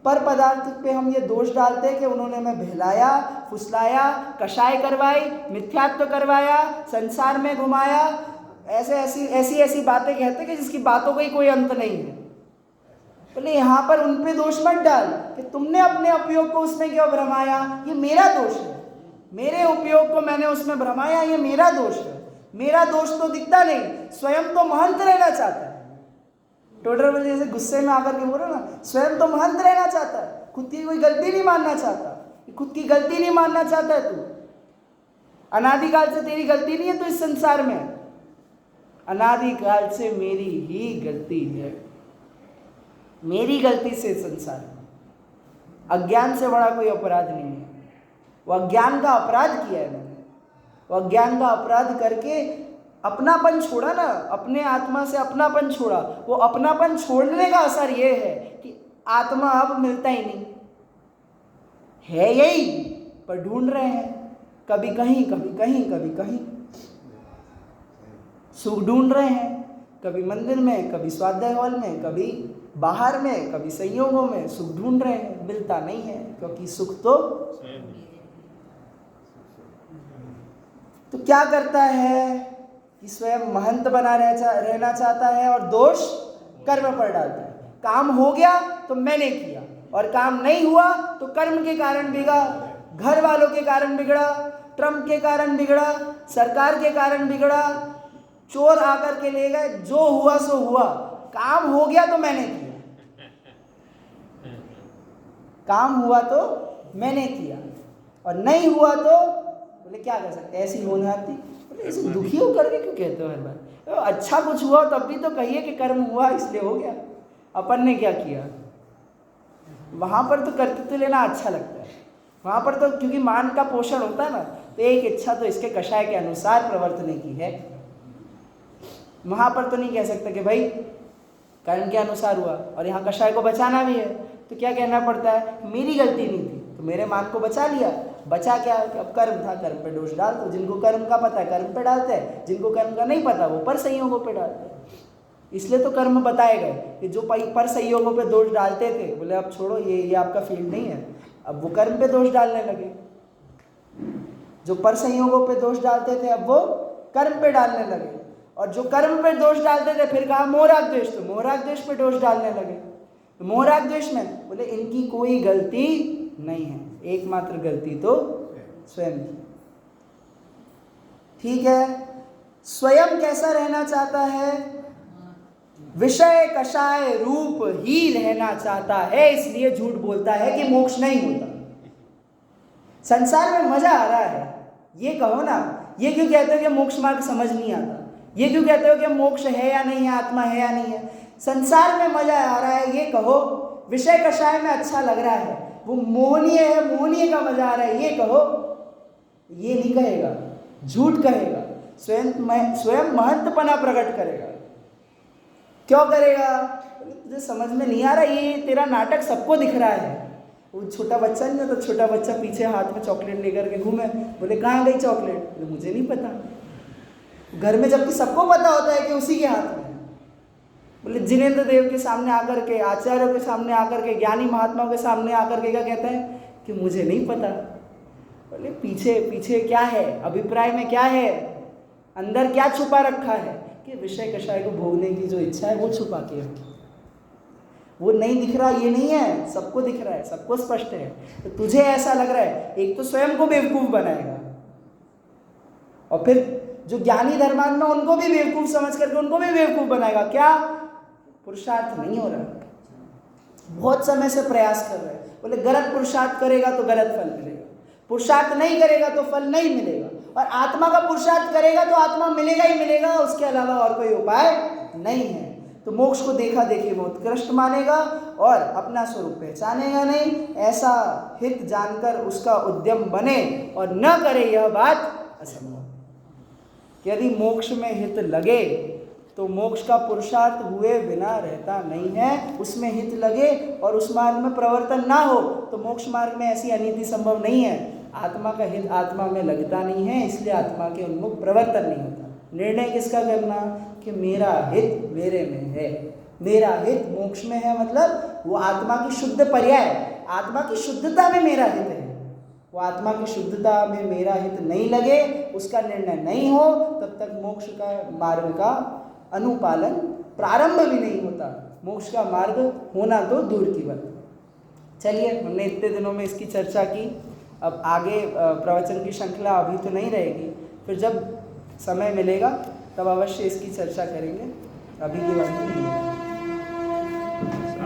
पर पदार्थ पे हम ये दोष डालते हैं कि उन्होंने हमें बहलाया, फुसलाया, कषाय करवाई, मिथ्यात्व करवाया, संसार में घुमाया, ऐसी बातें कहते हैं कि जिसकी बातों का ही कोई अंत नहीं है। बोले यहाँ पर उन पे दोष मत डाल कि तुमने अपने उपयोग को उसमें क्यों भ्रमाया, ये मेरा दोष है। मेरे उपयोग को मैंने उसमें भ्रमाया, ये मेरा दोष है। मेरा दोष तो दिखता नहीं, स्वयं तो महंत रहना चाहता है। टोडरमल जैसे गुस्से में आकर के बोलो ना, स्वयं तो महंत रहना चाहता है, खुद की कोई गलती नहीं मानना चाहता। खुद की गलती नहीं मानना चाहता है तू। अनादिकाल से तेरी गलती नहीं है तो इस संसार में, अनादिकाल से मेरी ही गलती है। मेरी गलती से संसार में अज्ञान से बड़ा कोई अपराध नहीं है। वो अज्ञान का अपराध किया है मैंने। वो अज्ञान का अपराध करके अपनापन छोड़ा ना, अपने आत्मा से अपनापन छोड़ा। वो अपनापन छोड़ने का असर ये है कि आत्मा अब मिलता ही नहीं है, यही पर ढूंढ रहे हैं, कभी कहीं कभी कहीं कभी कहीं सुख ढूंढ रहे हैं, कभी मंदिर में, कभी स्वाध्याय हॉल में, कभी बाहर में, कभी संयोगों में सुख ढूंढ रहे हैं, मिलता नहीं है, क्योंकि सुख तो क्या करता है कि स्वयं महंत बना रहना चाहता है और दोष कर्म पर डालता है। काम हो गया तो मैंने किया, और काम नहीं हुआ तो कर्म के कारण बिगड़ा, घर वालों के कारण बिगड़ा, ट्रम्प के कारण बिगड़ा, सरकार के कारण बिगड़ा, चोर आकर के ले गए, जो हुआ सो हुआ। काम हो गया तो मैंने किया, काम हुआ तो मैंने किया, और नहीं हुआ तो बोले क्या कर सकते, ऐसी होनहार थी। बोले ऐसे दुखी हो करके क्यों कहते हो हर बार? तो अच्छा कुछ हुआ तब भी तो कहिए कि कर्म हुआ इसलिए हो गया, अपन ने क्या किया। वहाँ पर तो कर्तृत्व लेना अच्छा लगता है, वहाँ पर तो क्योंकि मान का पोषण होता है ना, तो एक इच्छा तो इसके कषाय के अनुसार प्रवर्तने की है। वहाँ पर तो नहीं कह सकते कि भाई कर्म के अनुसार हुआ, और यहाँ कषाय को बचाना भी है, तो क्या कहना पड़ता है, मेरी गलती नहीं थी तो मेरे मान को बचा लिया। बचा क्या? अब कर्म था, कर्म पे दोष डाल दो। जिनको कर्म का पता है कर्म पे डालते हैं, जिनको कर्म का नहीं पता वो पर संयोगों पे डालते हैं। इसलिए तो कर्म बताए गए कि जो पर संयोगों पे दोष डालते थे, बोले अब छोड़ो, ये आपका फील्ड नहीं है। अब वो कर्म पे दोष डालने लगे। जो पर संयोगों पे दोष डालते थे अब वो कर्म पे डालने लगे, और जो कर्म पे दोष डालते थे फिर कहा मोहराग द्वेष, तो मोहराग द्वेष पे दोष डालने लगे। तो मोहराग द्वेष में बोले इनकी कोई गलती नहीं है, एकमात्र गलती तो स्वयं की। ठीक है, स्वयं कैसा रहना चाहता है? विषय कषाय रूप ही रहना चाहता है, इसलिए झूठ बोलता है कि मोक्ष नहीं होता। संसार में मजा आ रहा है, ये कहो ना। ये क्यों कहते हो कि मोक्ष मार्ग समझ नहीं आता? ये क्यों कहते हो कि मोक्ष है या नहीं है, आत्मा है या नहीं है? संसार में मजा आ रहा है, ये कहो। विषय कषाय में अच्छा लग रहा है, वो मोहनीय है, मोहनीय का मजा आ रहा है, ये कहो। ये नहीं कहेगा, झूठ कहेगा, स्वयं महंतपना प्रकट करेगा। क्यों करेगा? तुझे समझ में नहीं आ रहा, ये तेरा नाटक सबको दिख रहा है। वो छोटा बच्चा नहीं होता, छोटा बच्चा पीछे हाथ में चॉकलेट लेकर के घूमे, बोले कहाँ गई चॉकलेट? बोले मुझे नहीं पता। घर में जबकि सबको पता होता है कि उसी के हाथ में। बोले जिनेंद्र देव के सामने आकर के, आचार्यों के सामने आकर के, ज्ञानी महात्माओं के सामने आकर के क्या कहते हैं कि मुझे नहीं पता। बोले पीछे पीछे क्या है, अभिप्राय में क्या है, अंदर क्या छुपा रखा है कि विषय कषाय को भोगने की जो इच्छा है वो छुपा के रखी। वो नहीं दिख रहा, ये नहीं है, सबको दिख रहा है, सबको स्पष्ट है। तो तुझे ऐसा लग रहा है, एक तो स्वयं को बेवकूफ़ बनाएगा, और फिर जो ज्ञानी धर्मात्मा उनको भी बेवकूफ़ समझ करके उनको भी बेवकूफ़ बनाएगा। क्या? पुरुषार्थ नहीं हो रहा, बहुत समय से प्रयास कर रहे हैं। बोले गलत पुरुषार्थ करेगा तो गलत फल मिलेगा, पुरुषार्थ नहीं करेगा तो फल नहीं मिलेगा, और आत्मा का पुरुषार्थ करेगा तो आत्मा मिलेगा ही मिलेगा, उसके अलावा और कोई उपाय नहीं है। तो मोक्ष को देखा देखी में उत्कृष्ट मानेगा और अपना स्वरूप पहचानेगा नहीं, ऐसा हित जानकर उसका उद्यम बने और न करे, यह बात असंभव। यदि मोक्ष में हित लगे तो मोक्ष का पुरुषार्थ हुए बिना रहता नहीं है, उसमें हित लगे और उस मार्ग में प्रवर्तन ना हो तो मोक्ष मार्ग में ऐसी अनीति संभव नहीं है। आत्मा का हित आत्मा में लगता नहीं है, इसलिए आत्मा के उन्मुख प्रवर्तन नहीं होता। निर्णय किसका करना कि मेरा हित मेरे में है, मेरा हित मोक्ष में है, मतलब वो आत्मा की शुद्ध पर्याय, आत्मा की शुद्धता में मेरा हित है। वो आत्मा की शुद्धता में मेरा हित नहीं लगे, उसका निर्णय नहीं हो, तब तक मोक्ष का मार्ग का अनुपालन प्रारंभ भी नहीं होता। मोक्ष का मार्ग होना तो दूर की बात। चलिए, हमने इतने दिनों में इसकी चर्चा की, अब आगे प्रवचन की श्रृंखला अभी तो नहीं रहेगी, फिर जब समय मिलेगा तब अवश्य इसकी चर्चा करेंगे, अभी की बात नहीं है।